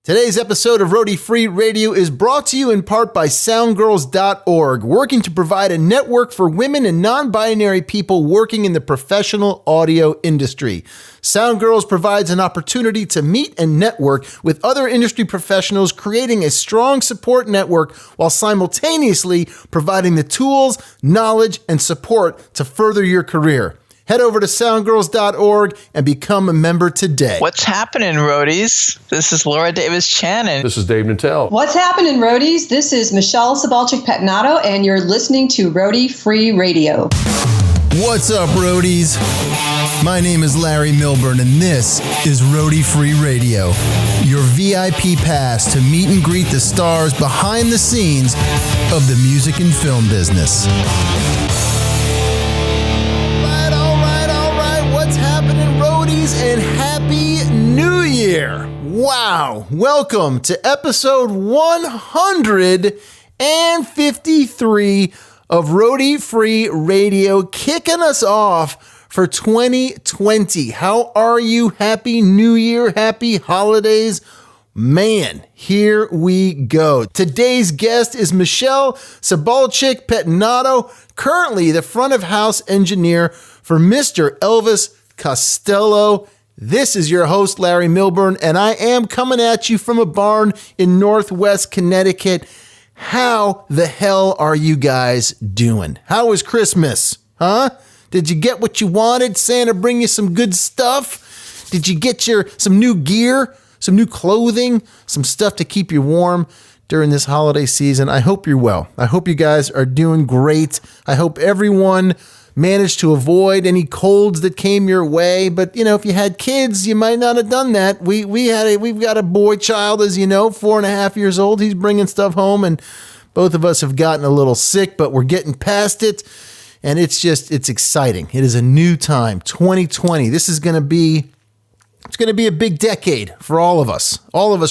Today's episode of Roadie Free Radio is brought to you in part by soundgirls.org, working to provide a network for women and non-binary people working in the professional audio industry. Soundgirls provides an opportunity to meet and network with other industry professionals, creating a strong support network while simultaneously providing the tools, knowledge, and support to further your career. Head over to soundgirls.org and become a member today. What's happening, Roadies? This is Laura Davis-Channon. This is Dave Nattel. What's happening, Roadies? This is Michelle Sabolchick Pettinato, and you're listening to Roadie Free Radio. What's up, Roadies? My name is Larry Milburn, and this is Roadie Free Radio, your VIP pass to meet and greet the stars behind the scenes of the music and film business. And Happy New Year. Wow. Welcome to episode 153 of Roadie Free Radio, kicking us off for 2020. How are you? Happy New Year. Happy holidays. Man, here we go. Today's guest is Michelle Sabolchick Pettinato, currently the front of house engineer for Mr. Elvis Costello. This is your host, Larry Milburn, and I am coming at you from a barn in Northwest Connecticut. How the hell are you guys doing? How was Christmas? Huh? Did you get what you wanted? Santa bring you some good stuff? Did you get some new gear, some new clothing, some stuff to keep you warm during this holiday season? I hope you're well. I hope you guys are doing great. I hope everyone managed to avoid any colds that came your way. But, you know, if you had kids, you might not have done that. We've got a boy child, as you know, 4.5 years old. He's bringing stuff home, and both of us have gotten a little sick, but we're getting past it. And it's exciting. It is a new time, 2020. This is going to be, it's going to be a big decade for all of us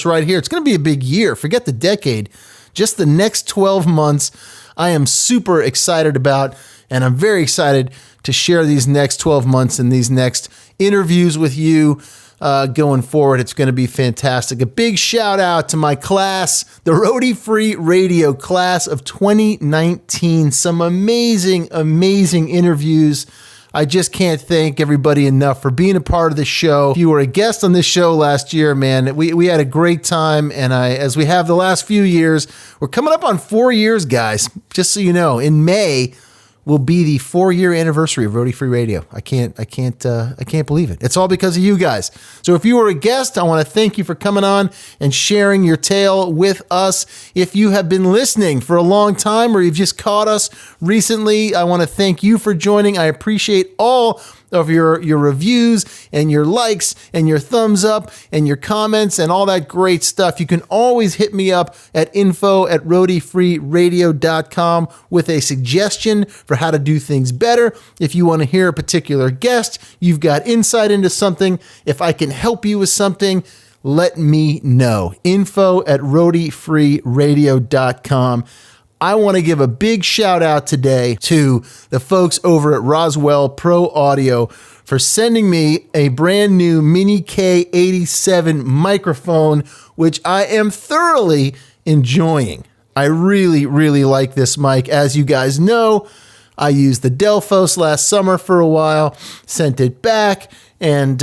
right here. It's going to be a big year. Forget the decade. Just the next 12 months, I am super excited about. And I'm very excited to share these next 12 months and these next interviews with you going forward. It's going to be fantastic. A big shout out to my class, the Roadie Free Radio class of 2019. Some amazing, amazing interviews. I just can't thank everybody enough for being a part of the show. If you were a guest on this show last year, man, we had a great time. And as we have the last few years, we're coming up on 4 years, guys. Just so you know, in May will be the 4-year anniversary of Roadie Free Radio. I can't believe it. It's all because of you guys. So if you were a guest, I want to thank you for coming on and sharing your tale with us. If you have been listening for a long time or you've just caught us recently, I want to thank you for joining. I appreciate all of your reviews and your likes and your thumbs up and your comments and all that great stuff. You can always hit me up at info@roadiefreeradio.com with a suggestion for how to do things better. If you want to hear a particular guest, you've got insight into something, if I can help you with something, let me know. info@roadiefreeradio.com. I want to give a big shout out today to the folks over at Roswell Pro Audio for sending me a brand new Mini K87 microphone, which I am thoroughly enjoying. I really, really like this mic. As you guys know, I used the Delphos last summer for a while, sent it back, and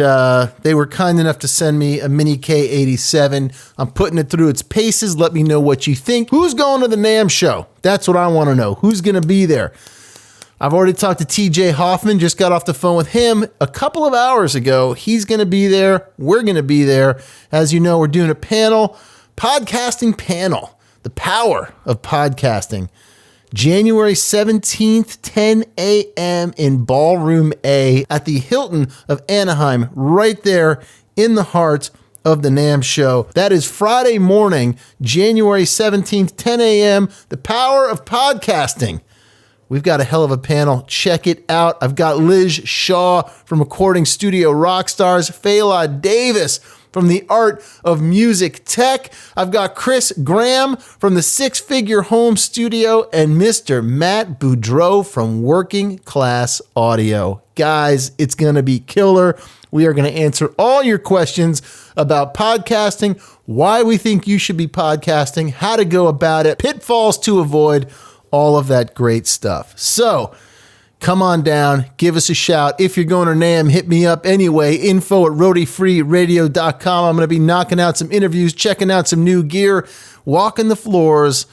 they were kind enough to send me a Mini K87. I'm putting it through its paces. Let me know what you think. Who's going to the NAMM show? That's what I want to know. Who's going to be there? I've already talked to TJ Hoffman. Just got off the phone with him a couple of hours ago. He's going to be there. We're going to be there. As you know, we're doing a podcasting panel, the power of podcasting. January 17th, 10 a.m. in Ballroom A at the Hilton of Anaheim, right there in the heart of the NAMM show. That is Friday morning, January 17th, 10 a.m. The power of podcasting. We've got a hell of a panel. Check it out. I've got Liz Shaw from Recording Studio Rockstars, Fela Davis from the Art of Music Tech. I've got Chris Graham from the Six Figure Home Studio and Mr. Matt Boudreau from Working Class Audio. Guys, it's going to be killer. We are going to answer all your questions about podcasting, why we think you should be podcasting, how to go about it, pitfalls to avoid, all of that great stuff. So come on down, give us a shout. If you're going to NAMM, hit me up anyway, info@roadiefreeradio.com. I'm going to be knocking out some interviews, checking out some new gear, walking the floors,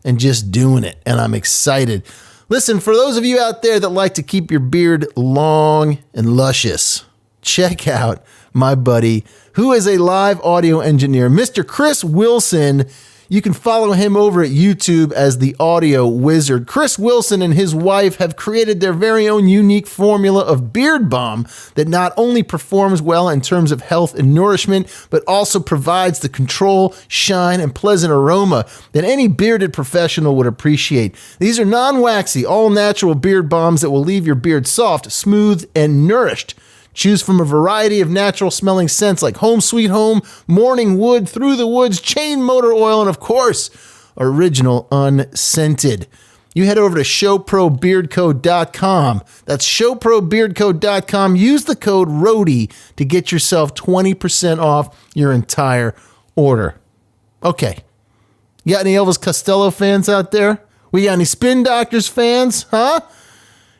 and just doing it. And I'm excited. Listen, for those of you out there that like to keep your beard long and luscious, check out my buddy, who is a live audio engineer, Mr. Chris Wilson. You can follow him over at YouTube as the Audio Wizard. Chris Wilson and his wife have created their very own unique formula of beard balm that not only performs well in terms of health and nourishment, but also provides the control, shine, and pleasant aroma that any bearded professional would appreciate. These are non-waxy, all-natural beard balms that will leave your beard soft, smooth, and nourished. Choose from a variety of natural smelling scents like Home Sweet Home, Morning Wood, Through the Woods, Chain Motor Oil, and of course, original unscented. You head over to showprobeardco.com. That's showprobeardco.com. Use the code ROADIE to get yourself 20% off your entire order. Okay. You got any Elvis Costello fans out there? We got any Spin Doctors fans? Huh?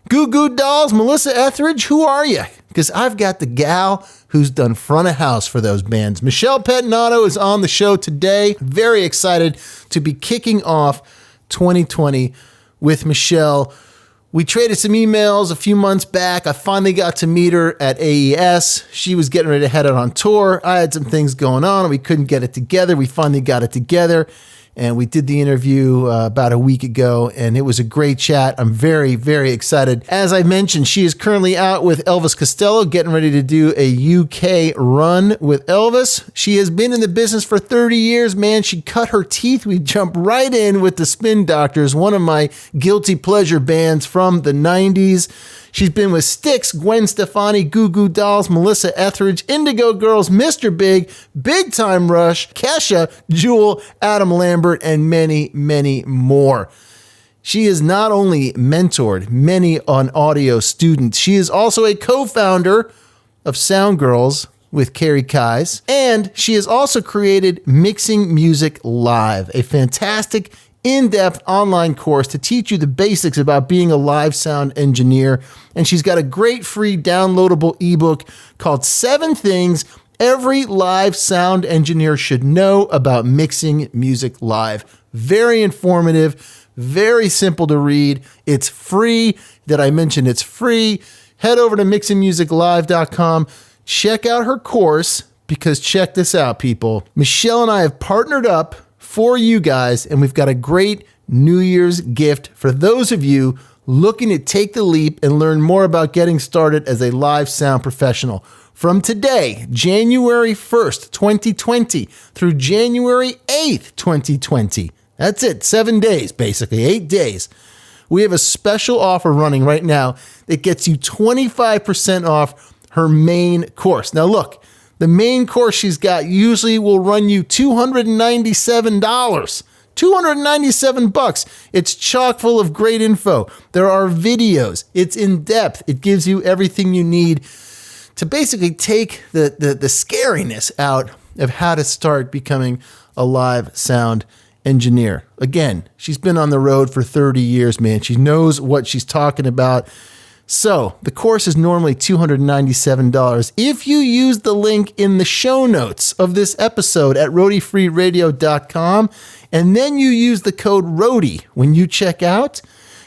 Goo Goo Dolls, Melissa Etheridge, who are you? Because I've got the gal who's done front of house for those bands. Michelle Pettinato is on the show today. Very excited to be kicking off 2020 with Michelle. We traded some emails a few months back. I finally got to meet her at AES. She was getting ready to head out on tour. I had some things going on. We couldn't get it together. We finally got it together. And we did the interview about a week ago, and it was a great chat. I'm very, very excited. As I mentioned, she is currently out with Elvis Costello, getting ready to do a UK run with Elvis. She has been in the business for 30 years, man. She cut her teeth. We jump right in with the Spin Doctors, one of my guilty pleasure bands from the 90s. She's been with Styx, Gwen Stefani, Goo Goo Dolls, Melissa Etheridge, Indigo Girls, Mr. Big, Big Time Rush, Kesha, Jewel, Adam Lambert, and many, many more. She has not only mentored many on audio students, she is also a co-founder of Sound Girls with Carrie Kais, and she has also created Mixing Music Live, a fantastic in-depth online course to teach you the basics about being a live sound engineer. And she's got a great free downloadable ebook called 7 Things Every Live Sound Engineer Should Know About Mixing Music Live. Very informative, very simple to read. It's free. Did I mention it's free? Head over to mixingmusiclive.com. Check out her course, because check this out, people. Michelle and I have partnered up for you guys, and we've got a great New Year's gift for those of you looking to take the leap and learn more about getting started as a live sound professional. From today, January 1st, 2020 through January 8th, 2020. That's it, 7 days, basically, 8 days. We have a special offer running right now that gets you 25% off her main course. Now look, the main course she's got usually will run you $297. $297. It's chock full of great info. There are videos. It's in depth. It gives you everything you need to basically take the scariness out of how to start becoming a live sound engineer. Again, she's been on the road for 30 years, man. She knows what she's talking about. So the course is normally $297. If you use the link in the show notes of this episode at roadiefreeradio.com, and then you use the code ROADIE when you check out,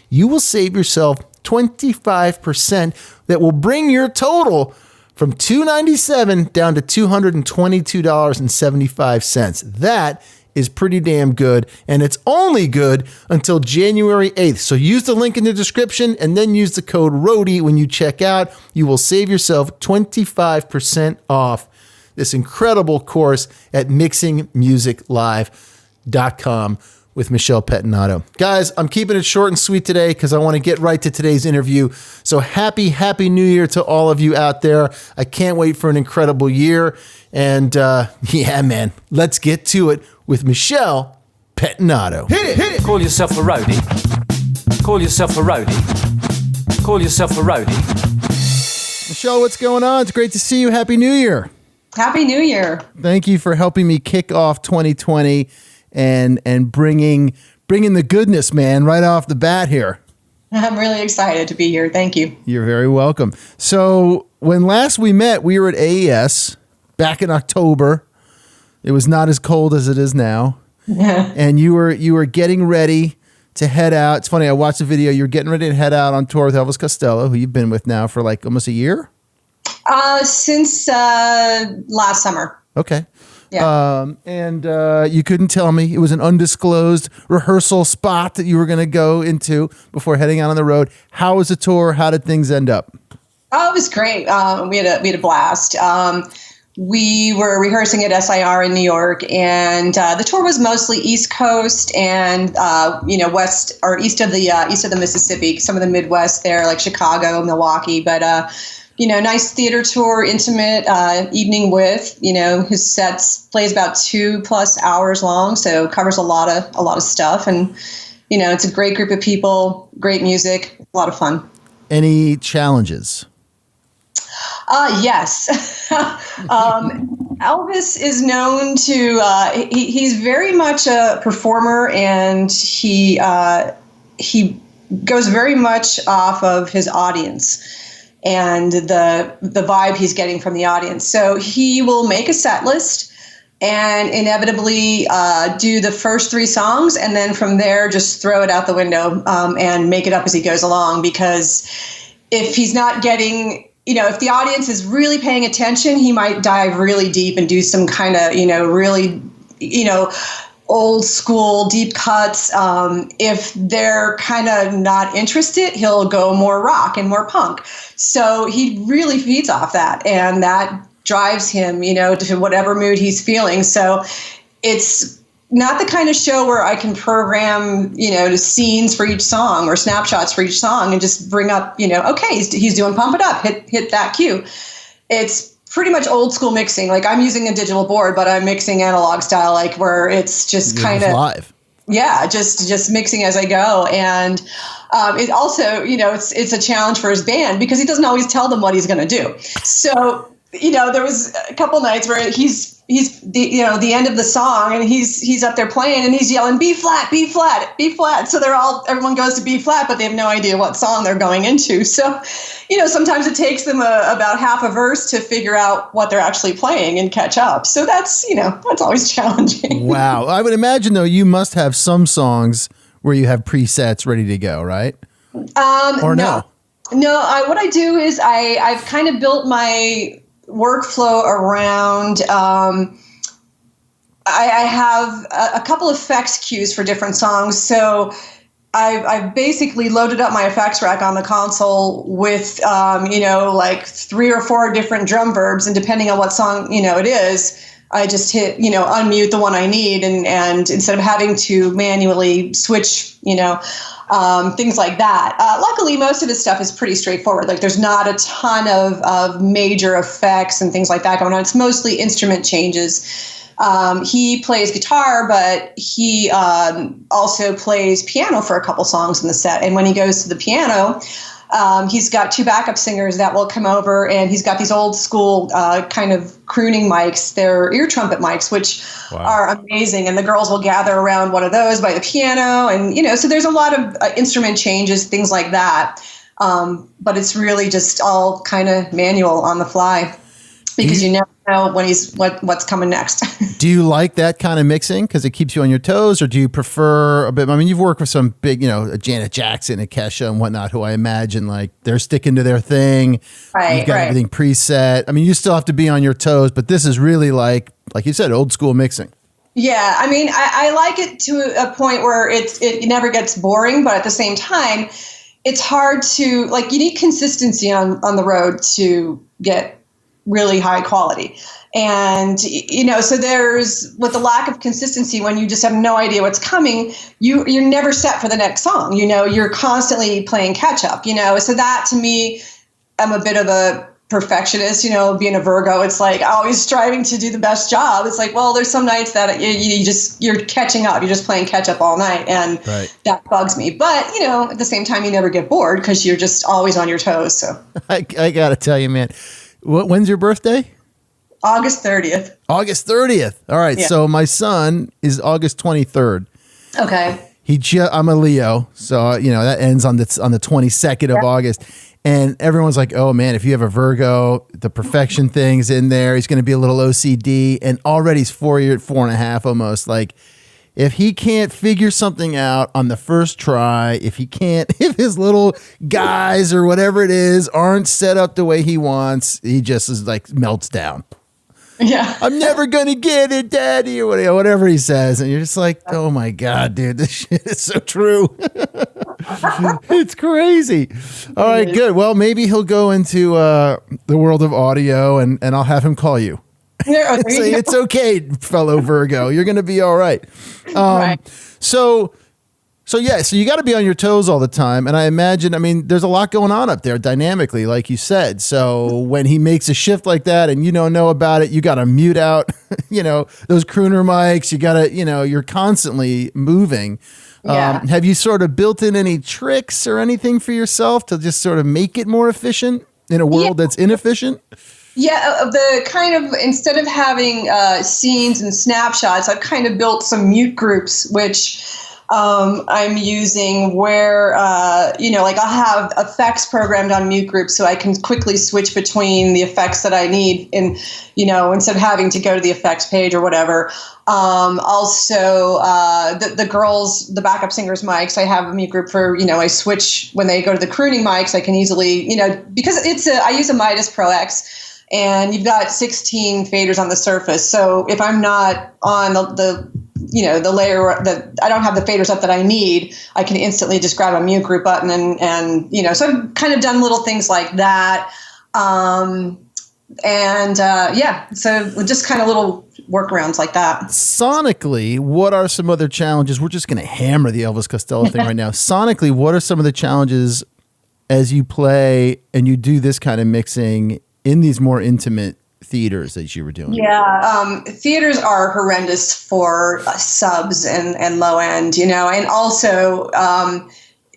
you will save yourself 25%. That will bring your total from $297 down to $222.75. That is pretty damn good, and it's only good until January 8th. So use the link in the description and then use the code ROADIE when you check out. You will save yourself 25% off this incredible course at mixingmusiclive.com with Michelle Pettinato. Guys, I'm keeping it short and sweet today because I want to get right to today's interview. So happy New Year to all of you out there. I can't wait for an incredible year. And yeah, man, let's get to it with Michelle Pettinato. Hit it. Call yourself a roadie. Call yourself a roadie. Call yourself a roadie. Michelle, what's going on? It's great to see you. Happy New Year. Happy New Year. Thank you for helping me kick off 2020 and bringing the goodness, man, right off the bat here. I'm really excited to be here. Thank you. You're very welcome. So when last we met, we were at AES back in October. It was not as cold as it is now. Yeah. And you were getting ready to head out. It's funny, I watched the video. You're getting ready to head out on tour with Elvis Costello, who you've been with now for like almost a year? Since last summer. Okay. Yeah. And you couldn't tell me. It was an undisclosed rehearsal spot that you were going to go into before heading out on the road. How was the tour? How did things end up? Oh, it was great. We had a blast. We were rehearsing at SIR in New York, and the tour was mostly East Coast and west or east of the Mississippi. Some of the Midwest there, like Chicago, Milwaukee, but. Nice theater tour, intimate evening with, his sets plays about 2+ hours long. So covers a lot of stuff. And, it's a great group of people, great music, a lot of fun. Any challenges? Yes. Elvis is known to, he's very much a performer, and he goes very much off of his audience and the vibe he's getting from the audience. So he will make a set list and inevitably do the first 3 songs, and then from there just throw it out the window and make it up as he goes along. Because if he's not getting, if the audience is really paying attention, he might dive really deep and do some kind of, really, old school deep cuts. If they're kind of not interested, he'll go more rock and more punk. So he really feeds off that, and that drives him, to whatever mood he's feeling. So it's not the kind of show where I can program, the scenes for each song or snapshots for each song and just bring up, okay, he's doing Pump It Up, hit that cue. It's pretty much old school mixing. Like, I'm using a digital board, but I'm mixing analog style, like where it's just kind of live. Yeah, just mixing as I go. And it also, it's a challenge for his band because he doesn't always tell them what he's going to do. So, there was a couple nights where he's the end of the song, and he's up there playing, and he's yelling B flat, B flat, B flat. So everyone goes to B flat, but they have no idea what song they're going into. So, sometimes it takes them about half a verse to figure out what they're actually playing and catch up. So that's always challenging. Wow. I would imagine though, you must have some songs where you have presets ready to go, right? Or no? No, what I do is I've kind of built my workflow around, I have a couple effects cues for different songs. So I've basically loaded up my effects rack on the console with, like 3 or 4 different drum verbs. And depending on what song, it is, I just hit, unmute the one I need. And instead of having to manually switch, things like that. Luckily, most of his stuff is pretty straightforward. Like, there's not a ton of major effects and things like that going on. It's mostly instrument changes. He plays guitar, but he also plays piano for a couple songs in the set. And when he goes to the piano, he's got 2 backup singers that will come over, and he's got these old school kind of crooning mics. They're ear trumpet mics, which are amazing. And the girls will gather around one of those by the piano. And, so there's a lot of instrument changes, things like that. But it's really just all kind of manual on the fly, because you never know when what's coming next. Do you like that kind of mixing because it keeps you on your toes, or do you prefer a bit? I mean, you've worked with some big, Janet Jackson and Kesha and whatnot, who I imagine like they're sticking to their thing. Right, you've got everything preset. I mean, you still have to be on your toes, but this is really like you said, old school mixing. Yeah, I mean, I like it to a point where it never gets boring, but at the same time, it's hard to, like, you need consistency on the road to get really high quality. And, so there's, with the lack of consistency, when you just have no idea what's coming, you're never set for the next song. You're constantly playing catch up, so that to me, I'm a bit of a perfectionist, being a Virgo. It's like always striving to do the best job. It's like, well, there's some nights that you're catching up. You're just playing catch up all night. And that bugs me. But, at the same time, you never get bored because you're just always on your toes. So I got to tell you, man, when's your birthday? August 30th. August 30th. All right. Yeah. So my son is August 23rd. Okay. I'm a Leo, so that ends on the 22nd of August, and everyone's like, "Oh man, if you have a Virgo, the perfection thing's in there. He's going to be a little OCD, and already he's 4 and a half almost. Like, if he can't figure something out on the first try, if his little guys or whatever it is aren't set up the way he wants, he just is like melts down." Yeah. I'm never going to get it, Daddy, or whatever he says. And you're just like, oh my God, dude, this shit is so true. It's crazy. All right, good. Well, maybe he'll go into the world of audio and I'll have him call you. Say, it's okay, fellow Virgo. You're going to be all right. Right. So you got to be on your toes all the time. And I imagine, there's a lot going on up there dynamically, like you said. So when he makes a shift like that and you don't know about it, you got to mute out, those crooner mics. You got to, you're constantly moving. Yeah. Have you sort of built in any tricks or anything for yourself to just sort of make it more efficient in a world that's inefficient? Yeah, the kind of, instead of having scenes and snapshots, I've kind of built some mute groups, which I'm using where, like I'll have effects programmed on mute groups so I can quickly switch between the effects that I need and, instead of having to go to the effects page or whatever. Also, the girls, the backup singers mics, I have a mute group for, I switch when they go to the crooning mics. I can easily, because I use a Midas Pro X. And you've got 16 faders on the surface. So if I'm not on the layer that I don't have the faders up that I need, I can instantly just grab a mute group button and so I've kind of done little things like that. So just kind of little workarounds like that. Sonically, what are some other challenges? We're just going to hammer the Elvis Costello thing right now. Sonically, what are some of the challenges as you play and you do this kind of mixing in these more intimate theaters that you were doing? Yeah, theaters are horrendous for subs and low end, and also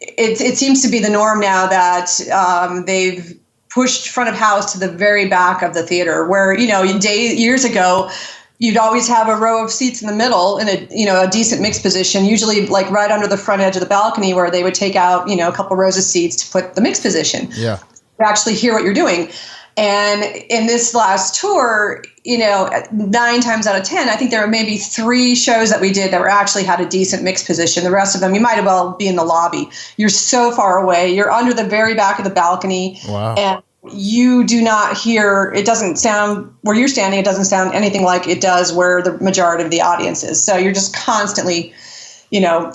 it seems to be the norm now that they've pushed front of house to the very back of the theater, where years ago you'd always have a row of seats in the middle in a decent mixed position, usually like right under the front edge of the balcony, where they would take out a couple rows of seats to put the mixed position. Yeah, to actually hear what you're doing. And in this last tour, 9 times out of 10, I think there were maybe 3 shows that we did that actually had a decent mixed position. The rest of them, you might as well be in the lobby. You're so far away. You're under the very back of the balcony. Wow. And you do not hear, it doesn't sound, where you're standing, it doesn't sound anything like it does where the majority of the audience is. So you're just constantly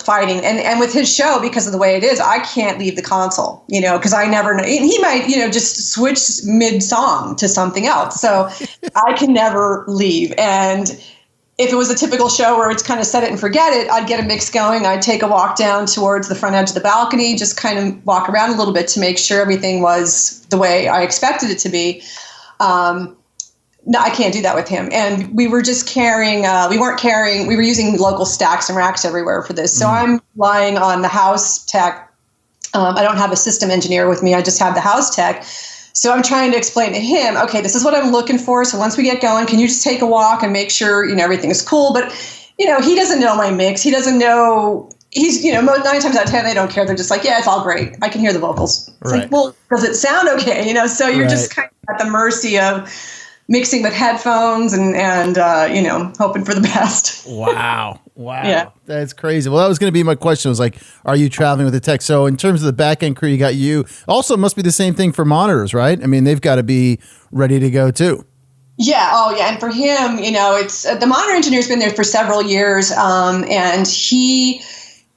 fighting. And with his show, because of the way it is, I can't leave the console, because I never know. He might, just switch mid-song to something else. So I can never leave. And if it was a typical show where it's kind of set it and forget it, I'd get a mix going. I'd take a walk down towards the front edge of the balcony, just kind of walk around a little bit to make sure everything was the way I expected it to be. No, I can't do that with him. And we were just carrying, we were using local stacks and racks everywhere for this. So I'm relying on the house tech. I don't have a system engineer with me. I just have the house tech. So I'm trying to explain to him, okay, this is what I'm looking for. So once we get going, can you just take a walk and make sure, everything is cool? But, he doesn't know my mix. He doesn't know, he's, 9 times out of 10, they don't care. They're just like, yeah, it's all great. I can hear the vocals. It's right. like, well, does it sound okay? So you're just kind of at the mercy of mixing with headphones and hoping for the best. Wow. Yeah. That's crazy. Well, that was going to be my question. Was like, are you traveling with the tech? So in terms of the back end crew, you got you. Also, it must be the same thing for monitors, right? They've got to be ready to go too. Yeah. Oh, yeah. And for him, it's the monitor engineer's been there for several years, and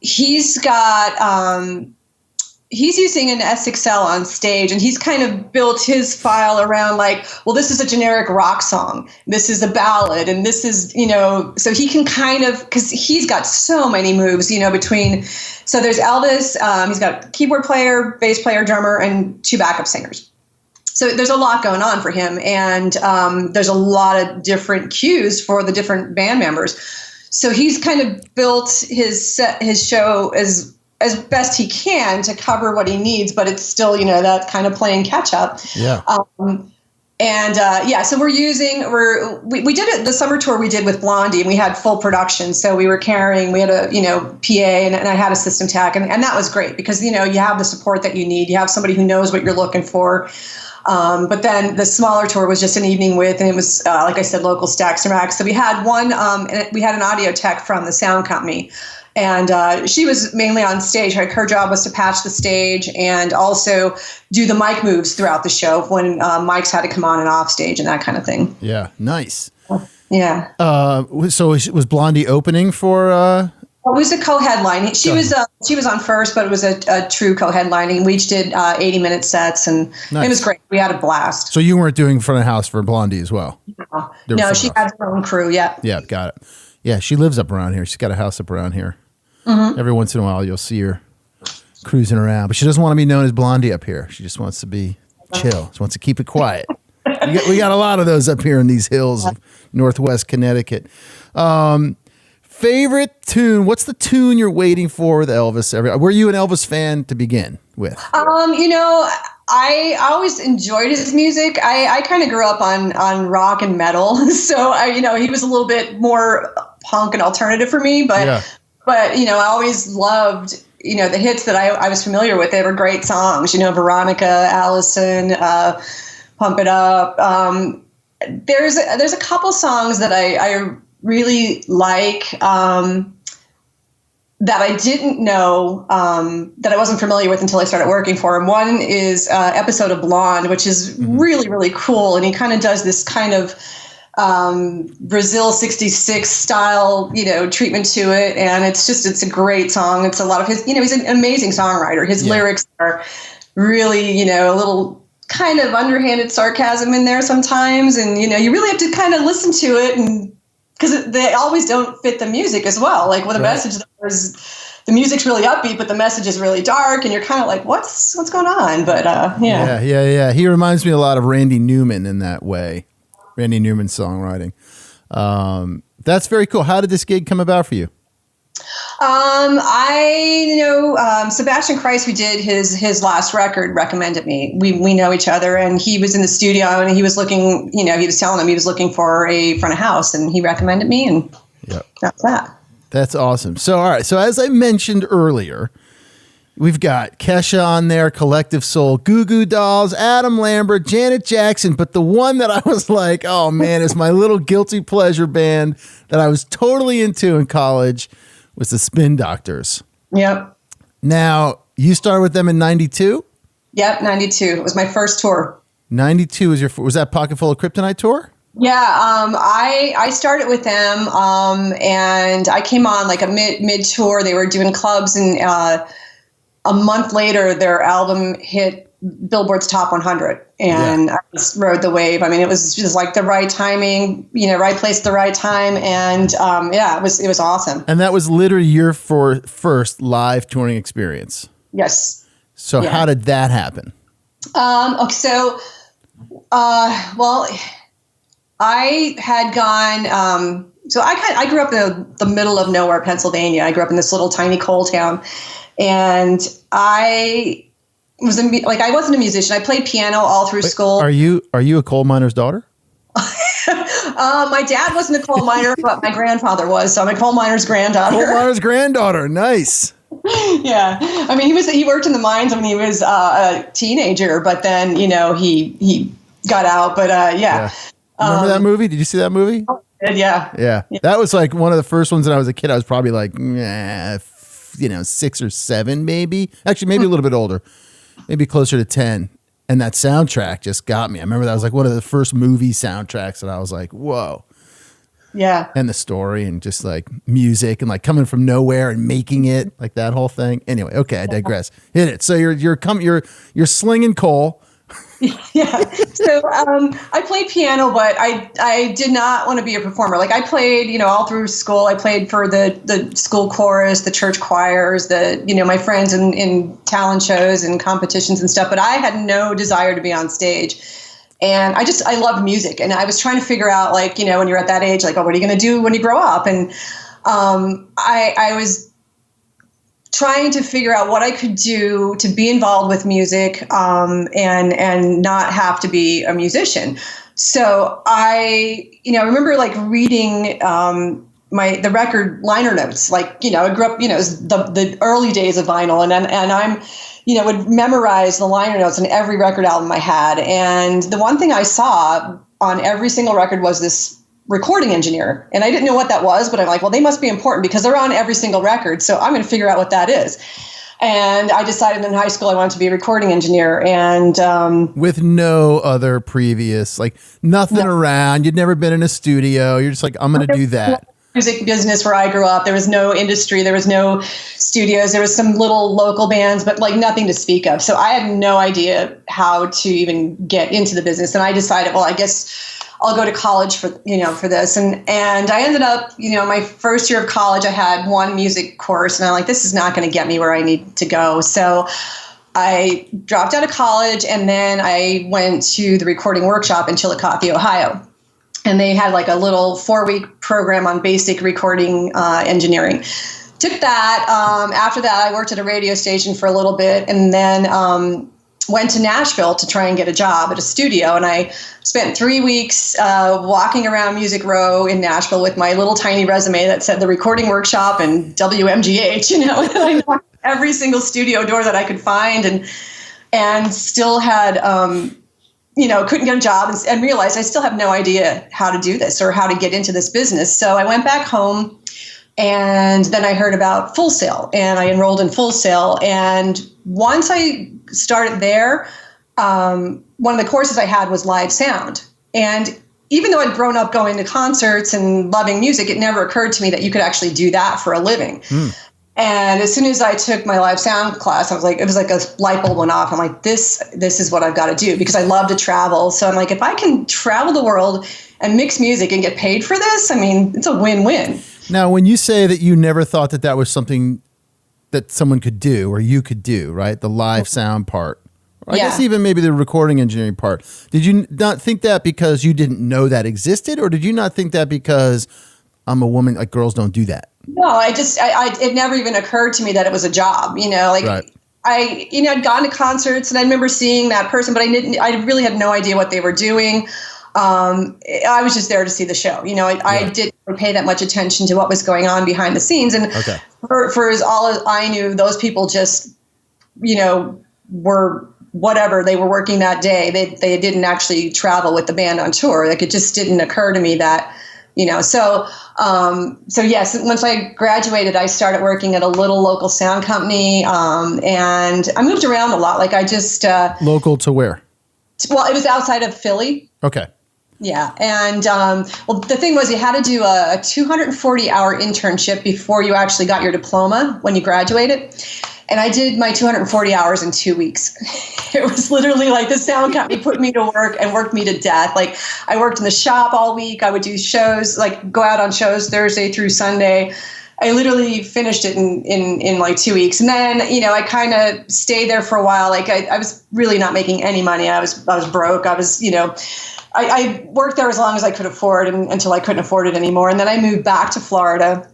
he's got. He's using an SXL on stage, and he's kind of built his file around like, well, this is a generic rock song. This is a ballad. And this is, so he can kind of, because he's got so many moves, between, so there's Elvis, he's got keyboard player, bass player, drummer, and 2 backup singers. So there's a lot going on for him. And there's a lot of different cues for the different band members. So he's kind of built his show as best he can to cover what he needs, but it's still, that kind of playing catch up. Yeah. And so we did it the summer tour we did with Blondie, and we had full production. So we had a PA, and I had a system tech, and that was great because you have the support that you need. You have somebody who knows what you're looking for. But then the smaller tour was just an evening with, and it was like I said, local Stacks and Racks. So we had we had an audio tech from the sound company. And she was mainly on stage. Her job was to patch the stage and also do the mic moves throughout the show when mics had to come on and off stage and that kind of thing. Yeah, nice. Yeah. So was Blondie opening for? It was a co-headlining. She was on first, but it was a true co-headlining. We each did 80-minute sets, and nice. It was great. We had a blast. So you weren't doing front of house for Blondie as well? No, she had her own crew. Yeah. Yeah, got it. Yeah, she lives up around here. She's got a house up around here. Mm-hmm. Every once in a while, you'll see her cruising around, but she doesn't want to be known as Blondie up here. She just wants to be chill. She wants to keep it quiet. We got a lot of those up here in these hills of Northwest Connecticut. Favorite tune? What's the tune you're waiting for with Elvis? Were you an Elvis fan to begin with? I always enjoyed his music. I kind of grew up on rock and metal, so he was a little bit more punk and alternative for me, but. Yeah. But, I always loved, the hits that I was familiar with. They were great songs, Veronica, Allison, Pump It Up. There's a couple songs that I really like that I didn't know, that I wasn't familiar with until I started working for him. One is Episode of Blonde, which is really, really cool. And he kind of does this kind of Brazil 66 style, treatment to it. And it's a great song. It's a lot of his, he's an amazing songwriter. His lyrics are really, a little kind of underhanded sarcasm in there sometimes. And, you really have to kind of listen to it, and because they always don't fit the music as well. Like with a message, the music's really upbeat, but the message is really dark, and you're kind of like, what's going on? But Yeah. He reminds me a lot of Randy Newman in that way. Randy Newman's songwriting. That's very cool. How did this gig come about for you? Sebastian Christ, who did his last record, recommended me. We know each other, and he was in the studio, and he was looking, he was telling him he was looking for a front of house, and he recommended me, and that's that. That's awesome. So, all right. So as I mentioned earlier, we've got Kesha on there, Collective Soul, Goo Goo Dolls, Adam Lambert, Janet Jackson. But the one that I was like, oh man, it's my little guilty pleasure band that I was totally into in college was the Spin Doctors. Yep. Now, you started with them in 92? Yep, 92. It was my first tour. 92 was that Pocket Full of Kryptonite tour? Yeah, I started with them, and I came on like a mid tour. They were doing clubs, and a month later, their album hit Billboard's Top 100, and I just rode the wave. I mean, it was just like the right timing, right place at the right time, and it was awesome. And that was literally your first live touring experience. Yes. So how did that happen? I had gone. So I grew up in the middle of nowhere, Pennsylvania. I grew up in this little tiny coal town, and I wasn't a musician. I played piano all through school. Are you a coal miner's daughter? My dad wasn't a coal miner, but my grandfather was. So I'm a coal miner's granddaughter. Coal miner's granddaughter. Nice. Yeah. I mean, he worked in the mines when he was a teenager, but then, he got out. But Remember that movie? Did you see that movie? Yeah. That was like one of the first ones when I was a kid. I was probably like, 6 or 7, maybe. Actually, maybe a little bit older. Maybe closer to 10. And that soundtrack just got me. I remember that was like one of the first movie soundtracks that I was like, whoa. Yeah. And the story and just like music and like coming from nowhere and making it, like that whole thing. Anyway, okay, I digress. Hit it. So you're slinging coal. Yeah. So I played piano, but I did not want to be a performer. Like I played, all through school. I played for the school chorus, the church choirs, my friends in talent shows and competitions and stuff. But I had no desire to be on stage. And I loved music. And I was trying to figure out, like, when you're at that age, like, oh, what are you going to do when you grow up? And I was trying to figure out what I could do to be involved with music and not have to be a musician. So I remember like reading the record liner notes. Like, I grew up, it was the early days of vinyl, and I'm, would memorize the liner notes on every record album I had. And the one thing I saw on every single record was this recording engineer. And I didn't know what that was, but I'm like, well, they must be important because they're on every single record. So I'm going to figure out what that is. And I decided in high school I wanted to be a recording engineer. And with no other previous, like nothing around. You'd never been in a studio. You're just like, I'm going to do that. Music business where I grew up, there was no industry, there was no studios, there was some little local bands, but like nothing to speak of. So I had no idea how to even get into the business. And I decided, well, I guess I'll go to college for this. And I ended up, my first year of college, I had one music course, and I'm like, this is not going to get me where I need to go. So I dropped out of college, and then I went to the recording workshop in Chillicothe, Ohio. And they had like a little 4-week program on basic recording engineering. Took that. After that, I worked at a radio station for a little bit, and then went to Nashville to try and get a job at a studio. And I spent 3 weeks walking around Music Row in Nashville with my little tiny resume that said the recording workshop and WMGH, and I knocked every single studio door that I could find, and still had, couldn't get a job, and realized I still have no idea how to do this or how to get into this business. So I went back home, and then I heard about Full Sail, and I enrolled in Full Sail. And once I started there, one of the courses I had was live sound. And even though I'd grown up going to concerts and loving music, it never occurred to me that you could actually do that for a living. And as soon as I took my live sound class, it was like a light bulb went off. I'm like, this is what I've got to do, because I love to travel. So I'm like, if I can travel the world and mix music and get paid for this, it's a win-win. Now, when you say that you never thought that was something that someone could do or you could do, right? The live sound part. I guess even maybe the recording engineering part. Did you not think that because you didn't know that existed? Or did you not think that because I'm a woman, like girls don't do that? No, it never even occurred to me that it was a job, Right. I'd gone to concerts and I remember seeing that person, but I really had no idea what they were doing. I was just there to see the show. I didn't pay that much attention to what was going on behind the scenes. And for as all as I knew, those people just, were whatever they were working that day. They didn't actually travel with the band on tour. Like, it just didn't occur to me that, so yes, once I graduated, I started working at a little local sound company. And I moved around a lot. Like, I just, local to where? Well, it was outside of Philly. Okay. Yeah. And, the thing was, you had to do a 240-hour internship before you actually got your diploma when you graduated. And I did my 240 hours in 2 weeks. It was literally like the sound company put me to work and worked me to death. Like, I worked in the shop all week. I would do shows, like go out on shows Thursday through Sunday. I literally finished it in like 2 weeks. And then, I kind of stayed there for a while. Like, I was really not making any money. I was broke. I was, I worked there as long as I could afford until I couldn't afford it anymore. And then I moved back to Florida.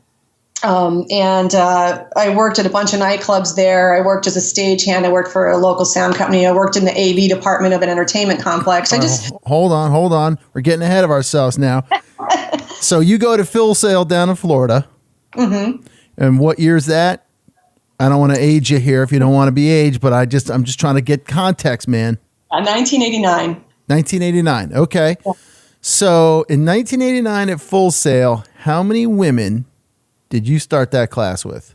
I worked at a bunch of nightclubs there. I worked as a stagehand. I worked for a local sound company. I worked in the AV department of an entertainment complex. Hold on. We're getting ahead of ourselves now. So you go to Full Sail down in Florida. Mm-hmm. And what year's that? I don't want to age you here if you don't want to be aged, but I'm just trying to get context, man. 1989. 1989. Okay. Yeah. So in 1989 at Full Sail, how many women did you start that class with?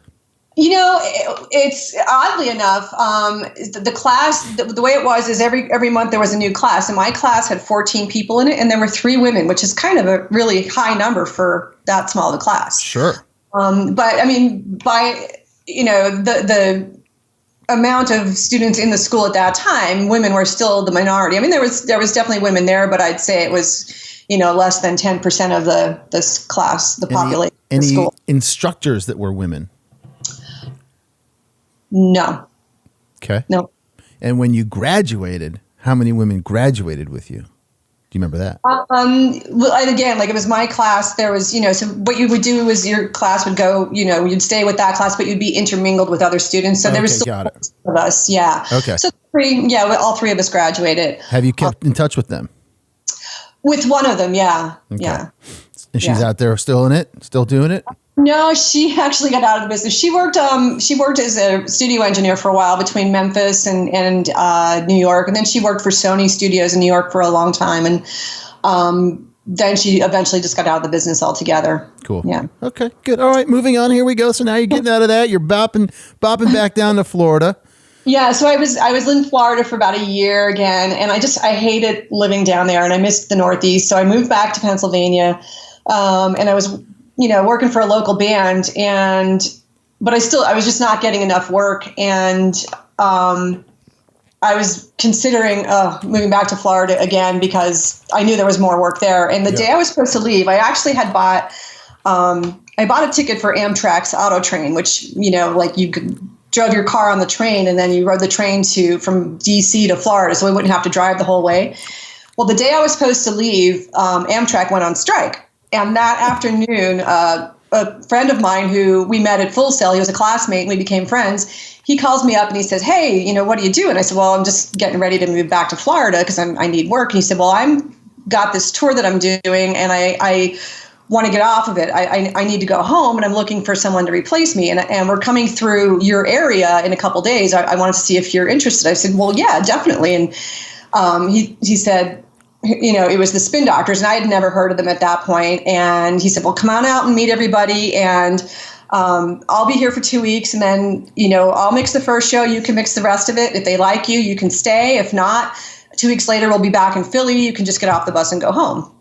It's oddly enough, the class, the way it was is every month there was a new class, and my class had 14 people in it, and there were 3 women, which is kind of a really high number for that small of a class. Sure. But by the amount of students in the school at that time, women were still the minority. There was definitely women there, but I'd say it was less than 10% of this class, the population. Any school. Instructors that were women? No. Okay. No. And when you graduated, how many women graduated with you? Do you remember that? Well, and again, like it was my class. There was, so what you would do is your class would go, you'd stay with that class, but you'd be intermingled with other students. So there was still of us. Yeah. Okay. So all three of us graduated. Have you kept in touch with them? With one of them. Yeah. Okay. Yeah. And she's out there still in it, still doing it? No, she actually got out of the business. She worked as a studio engineer for a while between Memphis and New York. And then she worked for Sony Studios in New York for a long time. And then she eventually just got out of the business altogether. Cool. Yeah. Okay, good. All right, moving on. Here we go. So now you're getting out of that. You're bopping back down to Florida. Yeah, so I was in Florida for about a year again, and I hated living down there, and I missed the Northeast. So I moved back to Pennsylvania, and I was working for a local band, but I was just not getting enough work, and I was considering moving back to Florida again because I knew there was more work there. And the day I was supposed to leave, I actually had bought a ticket for Amtrak's Auto Train, which like you could drove your car on the train and then you rode the train from DC to Florida, so we wouldn't have to drive the whole way. Well, the day I was supposed to leave, Amtrak went on strike. And that afternoon, a friend of mine who we met at Full Sail, he was a classmate and we became friends. He calls me up and he says, "Hey, what do you do?" And I said, "Well, I'm just getting ready to move back to Florida because I need work." And he said, "Well, I'm got this tour that I'm doing and I want to get off of it. I need to go home and I'm looking for someone to replace me. And we're coming through your area in a couple days. I wanted to see if you're interested." I said, "Well, yeah, definitely." And he said, it was the Spin Doctors, and I had never heard of them at that point. And he said, "Well, come on out and meet everybody, and I'll be here for 2 weeks, and then, I'll mix the first show. You can mix the rest of it. If they like you, you can stay. If not, 2 weeks later, we'll be back in Philly. You can just get off the bus and go home."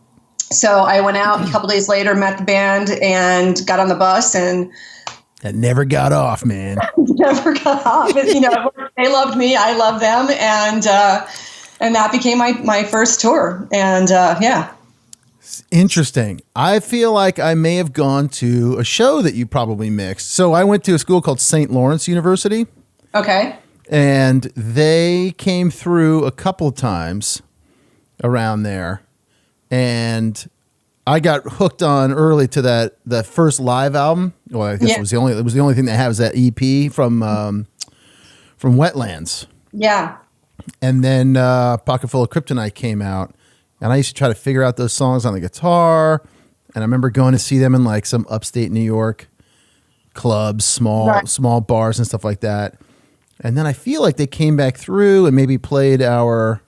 So I went out a couple days later, met the band, and got on the bus, and that never got off, man. Never got off. They loved me. I loved them. And that became my first tour. And yeah. Interesting. I feel like I may have gone to a show that you probably mixed. So I went to a school called St. Lawrence University. Okay. And they came through a couple of times around there. And I got hooked on early to that first live album. Well, I guess it was the only thing they had was that EP from Wetlands. Yeah. And then Pocket Full of Kryptonite came out, and I used to try to figure out those songs on the guitar. And I remember going to see them in like some upstate New York clubs, small bars and stuff like that. And then I feel like they came back through and maybe played our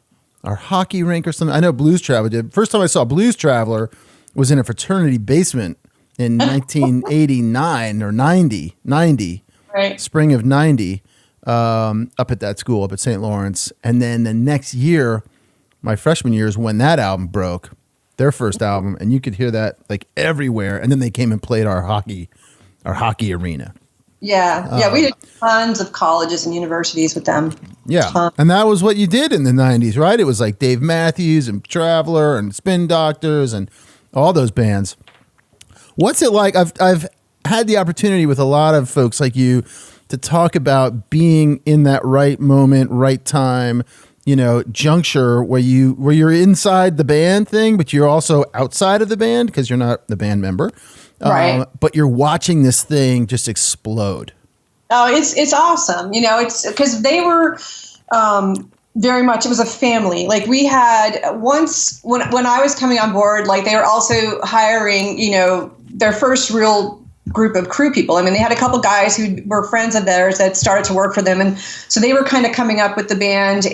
hockey rink or something. I know Blues Traveler did. First time I saw Blues Traveler was in a fraternity basement in 1989 or 90, right. Spring of 90. Up at that school, up at St. Lawrence. And then the next year, my freshman year, is when that album broke, their first album, and you could hear that like everywhere. And then they came and played our hockey arena. Yeah. We did tons of colleges and universities with them. Yeah. And that was what you did in the 90s, right? It was like Dave Matthews and Traveler and Spin Doctors and all those bands. What's it like? I've had the opportunity with a lot of folks like you to talk about being in that right moment, right time, juncture where you're inside the band thing, but you're also outside of the band because you're not the band member. Right. But you're watching this thing just explode. Oh, it's awesome. It's because they were very much, it was a family. Like we had once when I was coming on board, like they were also hiring, their first real group of crew people. I mean, they had a couple guys who were friends of theirs that started to work for them. And so they were kind of coming up with the band.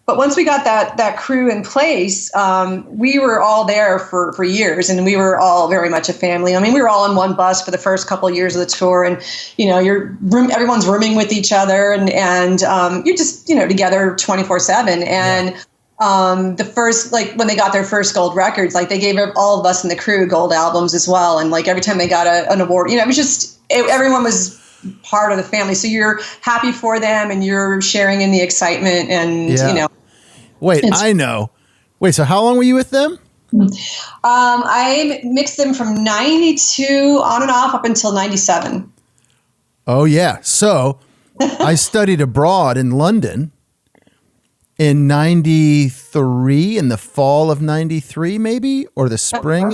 But once we got that crew in place, we were all there for years, and we were all very much a family. I mean, we were all in one bus for the first couple of years of the tour, and everyone's rooming with each other, and you're just together 24/7. And the first, like when they got their first gold records, like they gave all of us in the crew gold albums as well. And like every time they got an award, it was just everyone was part of the family. So you're happy for them, and you're sharing in the excitement, and Wait, I know. Wait, so how long were you with them? I mixed them from 92 on and off up until 97. Oh, yeah. So I studied abroad in London, in 93, in the fall of 93, maybe, or the spring.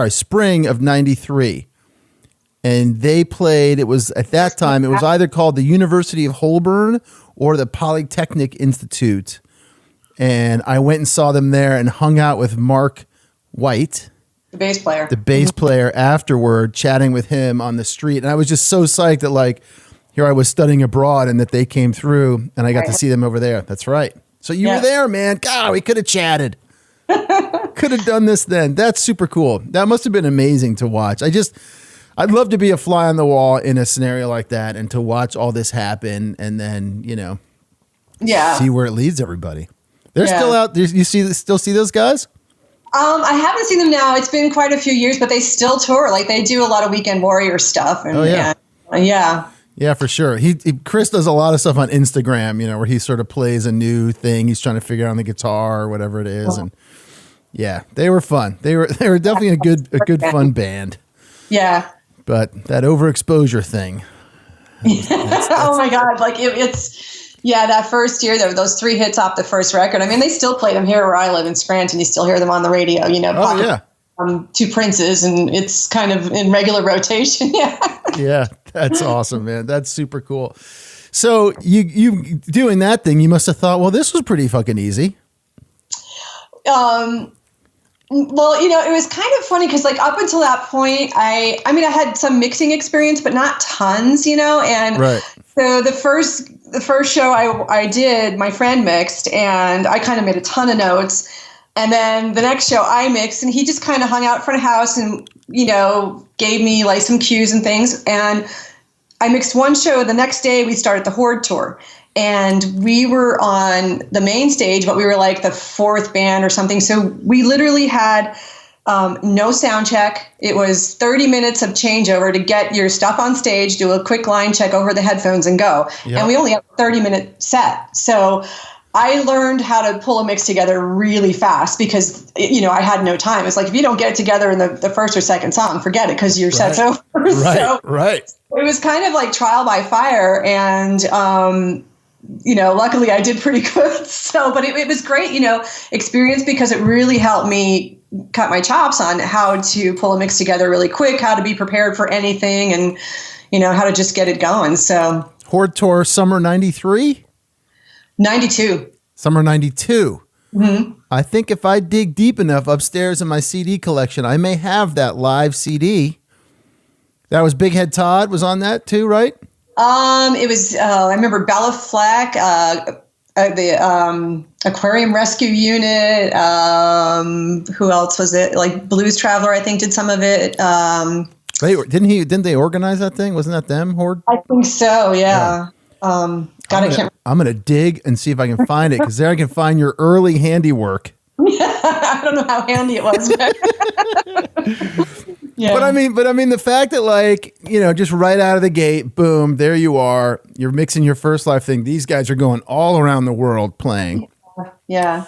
Spring of 93. And they played, it was at that time, it was either called the University of Holborn or the Polytechnic Institute. And I went and saw them there and hung out with Mark White, the bass player afterward, chatting with him on the street. And I was just so psyched that, like, here I was studying abroad and that they came through and I got to see them over there. That's right. So you were there, man. God, we could have chatted. Could have done this then. That's super cool. That must have been amazing to watch. I'd love to be a fly on the wall in a scenario like that and to watch all this happen and then, see where it leads everybody. They're still out. You still see those guys? I haven't seen them now. It's been quite a few years, but they still tour. Like, they do a lot of Weekend Warrior stuff. And, Yeah, for sure. Chris does a lot of stuff on Instagram, where he sort of plays a new thing. He's trying to figure out on the guitar or whatever it is. And yeah, they were fun. They were definitely a good fun band. Yeah. But that overexposure thing. That's oh my God. Like it's that first year, those 3 hits off the first record. I mean, they still play them here where I live in Scranton. You still hear them on the radio, Two Princes, and it's kind of in regular rotation. Yeah, that's awesome, man. That's super cool. So you doing that thing, you must have thought, well, this was pretty fucking easy. Well, it was kind of funny because, like, up until that point, I had some mixing experience, but not tons, and right. So the first show I did, my friend mixed, and I kind of made a ton of notes. And then the next show I mixed, and he just kind of hung out in front of the house and, gave me like some cues and things. And I mixed one show. The next day we started the Horde tour, and we were on the main stage, but we were like the 4th band or something. So we literally had no sound check. It was 30 minutes of changeover to get your stuff on stage, do a quick line check over the headphones and go. Yep. And we only have a 30-minute set. So I learned how to pull a mix together really fast because, I had no time. It's like, if you don't get it together in the first or second song, forget it because your set's over. Right. It was kind of like trial by fire. And, luckily I did pretty good. So, but it was great, experience because it really helped me cut my chops on how to pull a mix together really quick, how to be prepared for anything and, how to just get it going. So Horde tour summer 93? 92. Summer 92. Mm-hmm. I think if I dig deep enough upstairs in my CD collection, I may have that live CD. That was Big Head Todd was on that too, right? It was, I remember Bella Fleck, the Aquarium Rescue Unit. Who else was it? Like Blues Traveler, I think, did some of it. Didn't they organize that thing? Wasn't that them, Horde? I think so, yeah. I'm going to dig and see if I can find it because there I can find your early handiwork. I don't know how handy it was. Yeah. But I mean, the fact that, like, just right out of the gate, boom, there you are. You're mixing your first live thing. These guys are going all around the world playing. Yeah.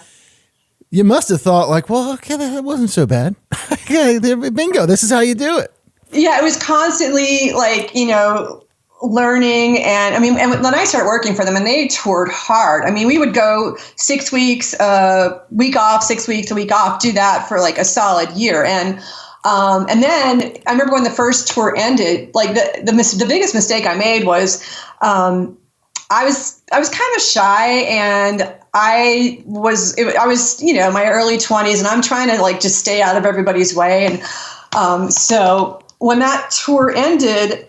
You must have thought, like, well, okay, that wasn't so bad. Okay, bingo, this is how you do it. Yeah, it was constantly, like, learning. And and then I started working for them and they toured hard. We would go 6 weeks, week off, 6 weeks, a week off, do that for like a solid year. And then I remember when the first tour ended, like the biggest mistake I made was, I was kind of shy and I was my early 20s and I'm trying to like just stay out of everybody's way. And, so when that tour ended,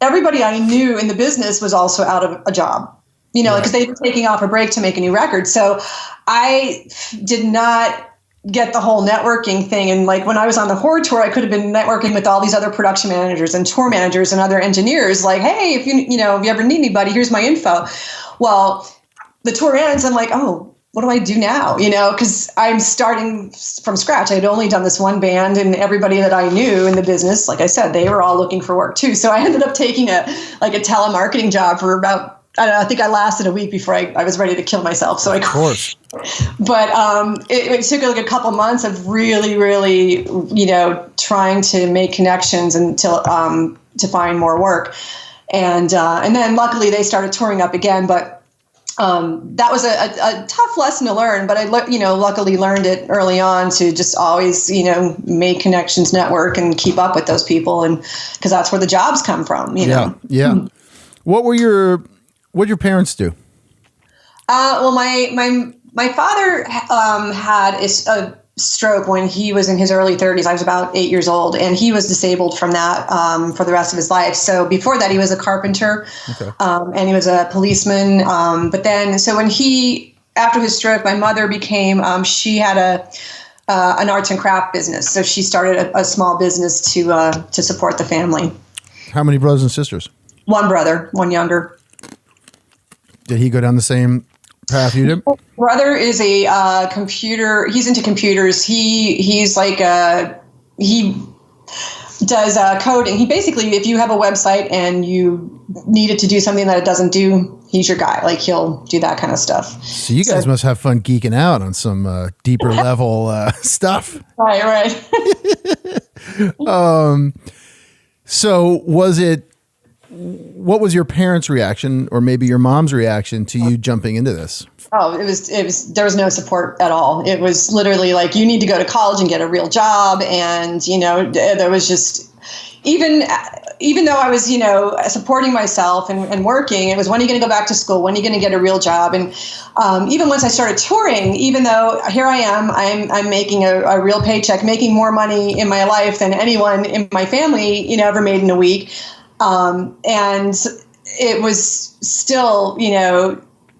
everybody I knew in the business was also out of a job, because they were taking off a break to make a new record. So I did not get the whole networking thing. And like when I was on the Horde tour, I could have been networking with all these other production managers and tour managers and other engineers. Like, hey, if you ever need anybody, here's my info. Well, the tour ends. I'm like, oh, what do I do now? Because I'm starting from scratch. I had only done this one band and everybody that I knew in the business, like I said, they were all looking for work too. So I ended up taking a telemarketing job for about, I think I lasted a week before I was ready to kill myself. So of course. But it took like a couple months of really, really, trying to make connections until to find more work. And then luckily they started touring up again. But that was a tough lesson to learn, but I luckily learned it early on to just always, make connections, network, and keep up with those people, and because that's where the jobs come from. Yeah. What your parents do? Well, my father had a stroke when he was in his early 30s. I was about 8 years old, and he was disabled from that for the rest of his life. So before that, he was a carpenter, and he was a policeman. But then, so after his stroke, my mother became, she had an arts and craft business. So she started a small business to support the family. How many brothers and sisters? One brother, one younger. Did he go down the same path you did? Brother is a computer. He's into computers. He's like he does coding. He basically, if you have a website and you need it to do something that it doesn't do, he's your guy. Like he'll do that kind of stuff. So you guys must have fun geeking out on some deeper level stuff. Right. So what was your parents' reaction, or maybe your mom's reaction to you jumping into this? Oh, it was, there was no support at all. It was literally like, you need to go to college and get a real job. And, there was just, even though I was, supporting myself and working, it was, when are you going to go back to school? When are you going to get a real job? And even once I started touring, even though here I am, I'm making a real paycheck, making more money in my life than anyone in my family, ever made in a week. And it was still,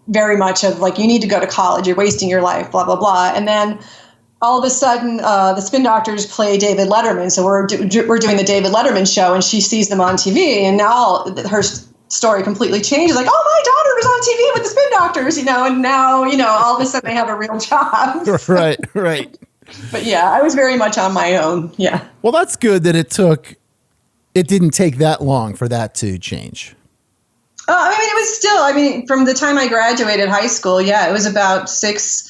very much of like, you need to go to college, you're wasting your life, blah, blah, blah. And then all of a sudden, the Spin Doctors play David Letterman. So we're doing the David Letterman show, and she sees them on TV, and now her story completely changes. Like, oh, my daughter was on TV with the Spin Doctors, and now, all of a sudden they have a real job. Right. But yeah, I was very much on my own. Yeah. Well, that's good that it didn't take that long for that to change. It was still, from the time I graduated high school, it was about six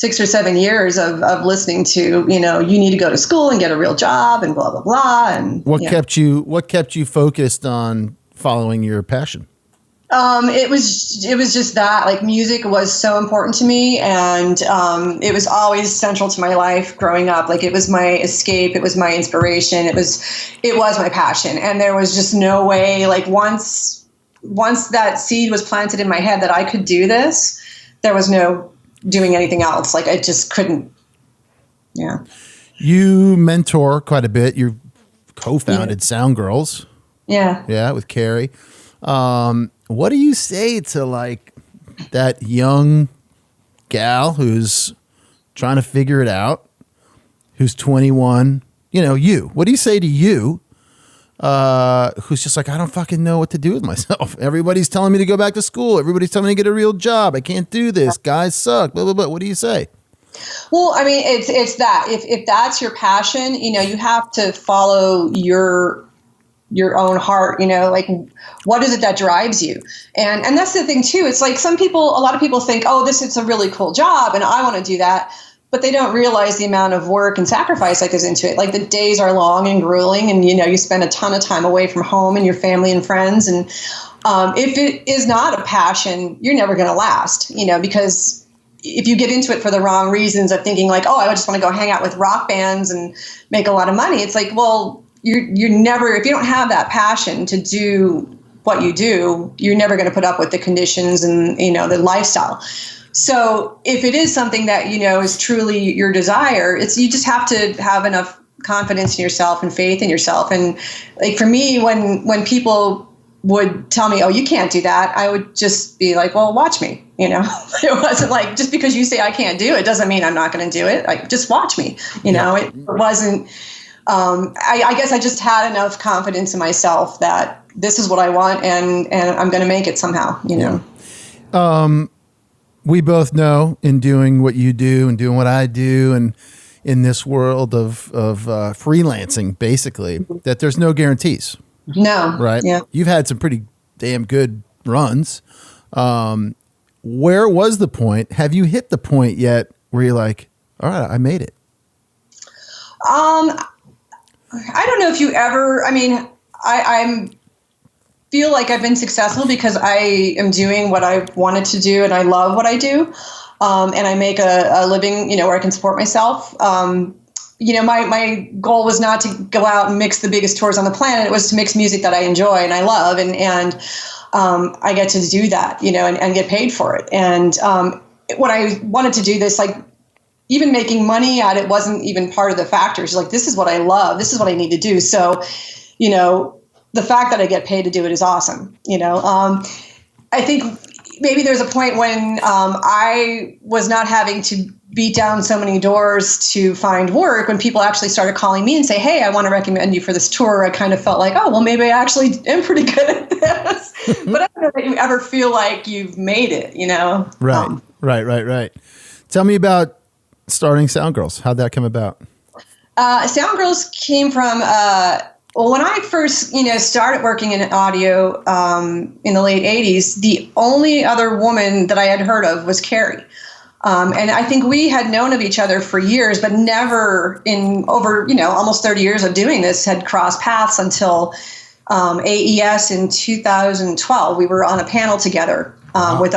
or 7 years of listening to, you need to go to school and get a real job and blah, blah, blah. And what kept you focused on following your passion? It was just that, like, music was so important to me, and it was always central to my life growing up. Like, it was my escape, it was my inspiration, it was my passion. And there was just no way, like, once that seed was planted in my head that I could do this, there was no doing anything else. Like, I just couldn't. Yeah. You mentor quite a bit. You co-founded Sound Girls. Yeah. Yeah, with Carrie. What do you say to like that young gal who's trying to figure it out, who's 21? What do you say to you? Who's just like, I don't fucking know what to do with myself. Everybody's telling me to go back to school. Everybody's telling me to get a real job. I can't do this. Guys suck. Blah, blah, blah. What do you say? Well, it's that if that's your passion, you have to follow your own heart, like, what is it that drives you? And that's the thing too. It's like a lot of people think, oh, this is a really cool job and I want to do that. But they don't realize the amount of work and sacrifice that goes into it. Like, the days are long and grueling, and, you spend a ton of time away from home and your family and friends. And if it is not a passion, you're never going to last, because if you get into it for the wrong reasons of thinking like, oh, I just want to go hang out with rock bands and make a lot of money. It's like, well, you're never, if you don't have that passion to do what you do, you're never going to put up with the conditions and, the lifestyle. So if it is something that, is truly your desire, you just have to have enough confidence in yourself and faith in yourself. And like, for me, when people would tell me, oh, you can't do that, I would just be like, well, watch me. It wasn't like, just because you say I can't do it doesn't mean I'm not going to do it. Like, just watch me. It wasn't, I guess I just had enough confidence in myself that this is what I want, and I'm going to make it somehow, Yeah. We both know, in doing what you do and doing what I do, and in this world of freelancing, basically, that there's no guarantees. No. Right? Yeah. You've had some pretty damn good runs. Where was the point? Have you hit the point yet where you're like, all right, I made it? I don't know if you ever, I feel like I've been successful because I am doing what I wanted to do and I love what I do. And I make a living, where I can support myself. My goal was not to go out and mix the biggest tours on the planet. It was to mix music that I enjoy and I love. And I get to do that, and get paid for it. And when I wanted to do this, like even making money at it wasn't even part of the factors. Like, this is what I love. This is what I need to do. So, the fact that I get paid to do it is awesome. I think maybe there's a point when I was not having to beat down so many doors to find work. When people actually started calling me and say, hey, I want to recommend you for this tour, I kind of felt like, oh, well, maybe I actually am pretty good at this. But I don't know that you ever feel like you've made it, Right. Tell me about starting Sound Girls. How'd that come about? Sound Girls came from, when I first, started working in audio in the late 80s, the only other woman that I had heard of was Carrie. And I think we had known of each other for years, but never in over, almost 30 years of doing this had crossed paths until AES in 2012. We were on a panel together with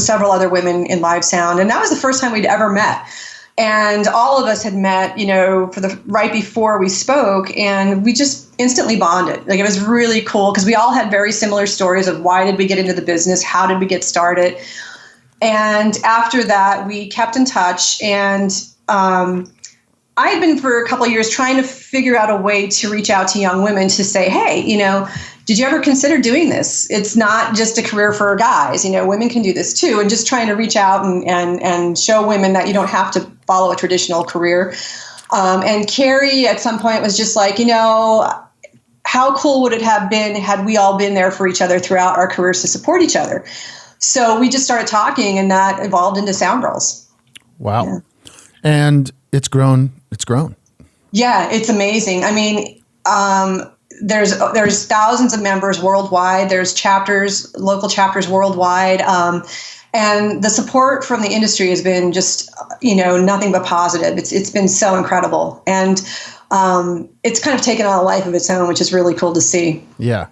several other women in live sound. And that was the first time we'd ever met. And all of us had met, right before we spoke, and we just instantly bonded. Like, it was really cool because we all had very similar stories of why did we get into the business? How did we get started? And after that, we kept in touch. And I had been for a couple of years trying to figure out a way to reach out to young women to say, hey, did you ever consider doing this? It's not just a career for guys. Women can do this too. And just trying to reach out and show women that you don't have to follow a traditional career. And Carrie at some point was just like, how cool would it have been had we all been there for each other throughout our careers to support each other? So we just started talking, and that evolved into Sound Girls. Wow. Yeah. And it's grown. Yeah, it's amazing. I mean, there's thousands of members worldwide. There's chapters, local chapters worldwide. And the support from the industry has been just, nothing but positive. It's been so incredible. And it's kind of taken on a life of its own, which is really cool to see. Yeah.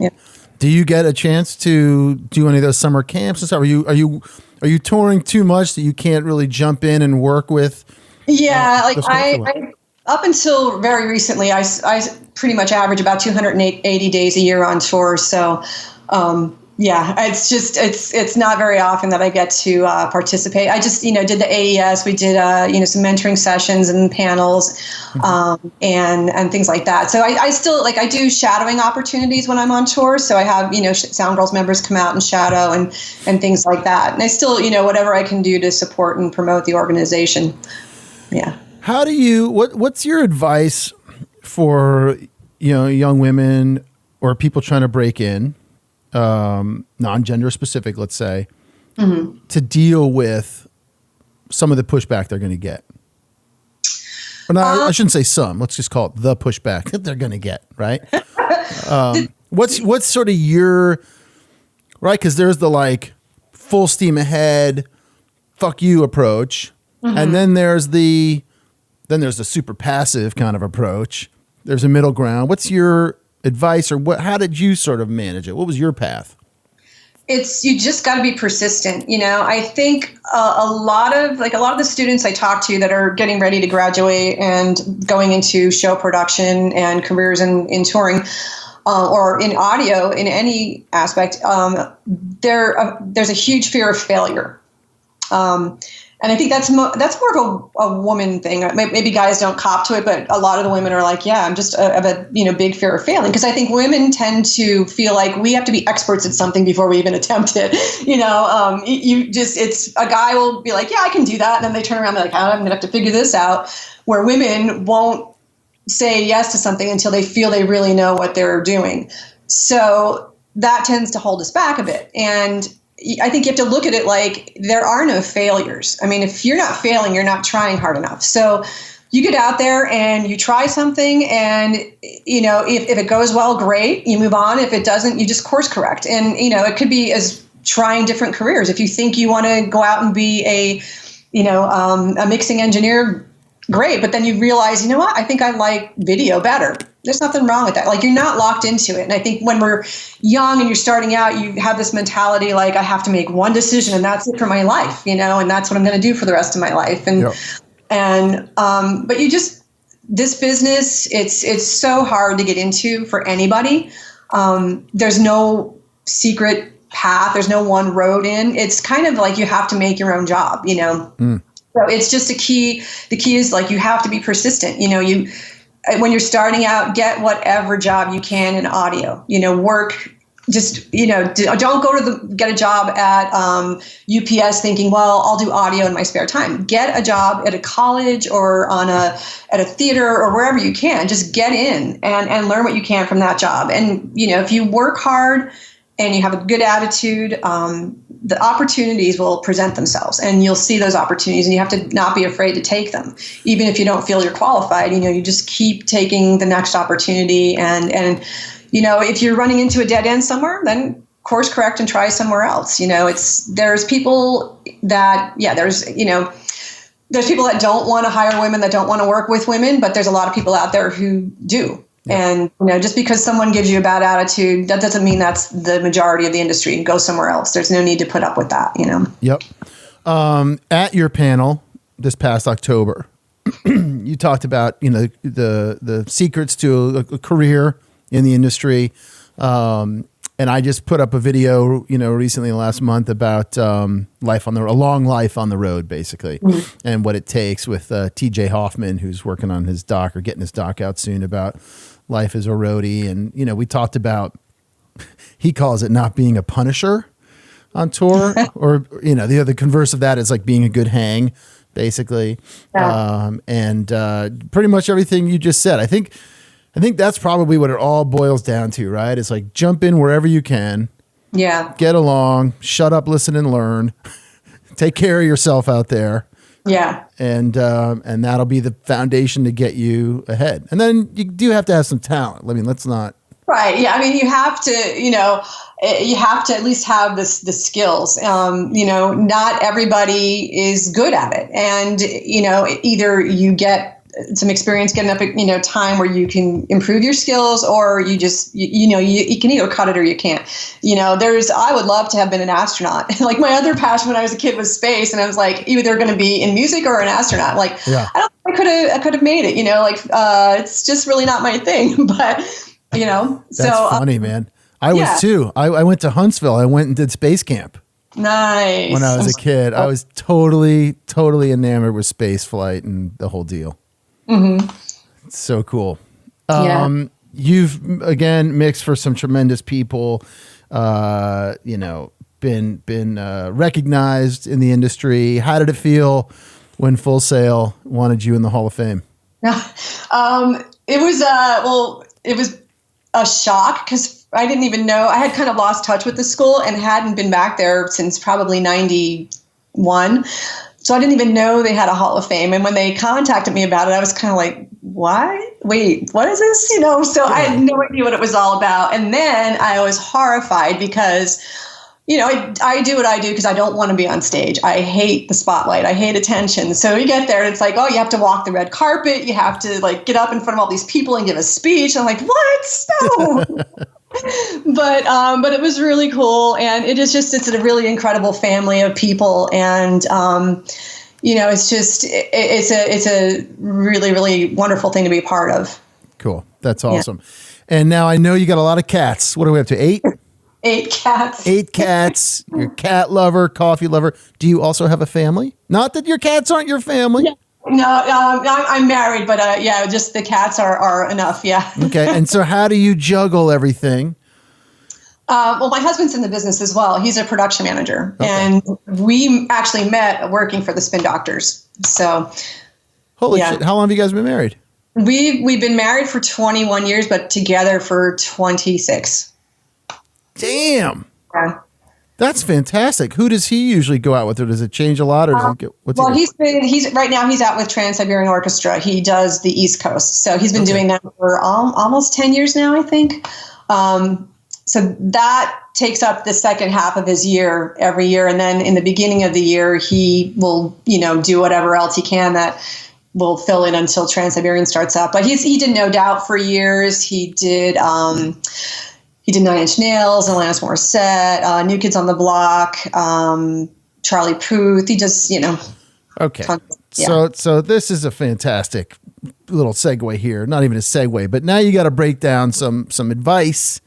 Do you get a chance to do any of those summer camps and stuff? Are you touring too much that you can't really jump in and work with? Yeah, I up until very recently, I pretty much average about 280 days a year on tour. So, it's not very often that I get to participate. I just, did the AES. We did, some mentoring sessions and panels and things like that. So I still, I do shadowing opportunities when I'm on tour. So I have, Sound Girls members come out and shadow and things like that. And I still, whatever I can do to support and promote the organization. Yeah. How do you, what's your advice for, young women or people trying to break in, non-gender specific, let's say, to deal with some of the pushback they're going to get? But I shouldn't say some, let's just call it the pushback that they're going to get, right? What's sort of your, right? Because there's the full steam ahead, fuck you approach. And then there's the super passive kind of approach. There's a middle ground. What's your advice, or how did you sort of manage it? What was your path? You just got to be persistent. I think a lot of the students I talk to that are getting ready to graduate and going into show production and careers in touring, or in audio in any aspect, there's a huge fear of failure. And I think that's more of a woman thing. Maybe guys don't cop to it, but a lot of the women are like, yeah, I'm just have a big fear of failing. Because I think women tend to feel like we have to be experts at something before we even attempt it. It's a guy will be like, yeah, I can do that. And then they turn around and be like, I'm going to have to figure this out. Where women won't say yes to something until they feel they really know what they're doing. So that tends to hold us back a bit. And I think you have to look at it like there are no failures. I mean, if you're not failing, you're not trying hard enough. So you get out there and you try something, and, if it goes well, great, you move on. If it doesn't, you just course correct. And, it could be as trying different careers. If you think you want to go out and be a mixing engineer, great. But then you realize, I think I like video better. There's nothing wrong with that. Like, you're not locked into it. And I think when we're young and you're starting out, you have this mentality like, I have to make one decision and that's it for my life, and that's what I'm going to do for the rest of my life. But this business, it's so hard to get into for anybody. There's no secret path. There's no one road in. It's kind of like you have to make your own job, So it's just the key is like, you have to be persistent. When you're starting out, get whatever job you can in audio, work. Just, don't go get a job at UPS thinking, well, I'll do audio in my spare time. Get a job at a college or at a theater or wherever you can. Just get in and learn what you can from that job. And, if you work hard and you have a good attitude, the opportunities will present themselves, and you'll see those opportunities, and you have to not be afraid to take them. Even if you don't feel you're qualified, you just keep taking the next opportunity. And if you're running into a dead end somewhere, then course correct and try somewhere else. There's people that, there's people that don't want to hire women, that don't want to work with women, but there's a lot of people out there who do. Yeah. And, just because someone gives you a bad attitude, that doesn't mean that's the majority of the industry. Go somewhere else. There's no need to put up with that, Yep. At your panel this past October, you talked about, the secrets to a career in the industry. And I just put up a video, recently last month about a long life on the road, basically, and what it takes with TJ Hoffman, who's working on his doc or getting his doc out soon about life as a roadie. And, we talked about, he calls it not being a punisher on tour or, the other converse of that is like being a good hang, basically. Yeah. Pretty much everything you just said. I think that's probably what it all boils down to, right? It's like jump in wherever you can. Yeah. Get along, shut up, listen, and learn. Take care of yourself out there. Yeah. And that'll be the foundation to get you ahead. And then you do have to have some talent. I mean, let's not. Right. Yeah. I mean, you have to, you have to at least have the skills. Not everybody is good at it. And, either you get some experience getting up at, time where you can improve your skills, or you just, you can either cut it or you can't. I would love to have been an astronaut. Like, my other passion when I was a kid was space. And I was like, either going to be in music or an astronaut. Like, yeah. I could have made it, it's just really not my thing, but That's funny, man. I was too. I went to Huntsville. I went and did space camp. Nice. When I was a kid, I was totally enamored with space flight and the whole deal. Mm-hmm. It's so cool. You've again mixed for some tremendous people. Been recognized in the industry. How did it feel when Full Sail wanted you in the Hall of Fame? It was a shock because I didn't even know. I had kind of lost touch with the school and hadn't been back there since probably 91. So I didn't even know they had a Hall of Fame. And when they contacted me about it, I was kind of like, what? Wait, what is this? So I had no idea what it was all about. And then I was horrified because, I do what I do because I don't want to be on stage. I hate the spotlight. I hate attention. So you get there and it's like, oh, you have to walk the red carpet. You have to get up in front of all these people and give a speech. I'm like, what? No. But it was really cool. And it's a really incredible family of people. And, it's a really, really wonderful thing to be a part of. Cool. That's awesome. Yeah. And now I know you got a lot of cats. What are we up to? 8? 8 cats. 8 cats. You're a cat lover, coffee lover. Do you also have a family? Not that your cats aren't your family. Yeah. No, I'm married, but just the cats are enough. Yeah. Okay. And so how do you juggle everything? Well, my husband's in the business as well. He's a production manager, and we actually met working for the Spin Doctors. So, holy shit! How long have you guys been married? We've been married for 21 years, but together for 26. Damn. Yeah. That's fantastic. Who does he usually go out with, or does it change a lot, or does it get? He's right now. He's out with Trans-Siberian Orchestra. He does the East Coast, so he's been doing that for almost 10 years now, I think. So that takes up the second half of his year every year, and then in the beginning of the year, he will do whatever else he can that will fill in until Trans-Siberian starts up. But he did No Doubt for years. He did Nine Inch Nails, Alanis Morissette, New Kids on the Block, Charlie Puth. He just, Okay. Yeah. So this is a fantastic little segue here. Not even a segue, but now you got to break down some advice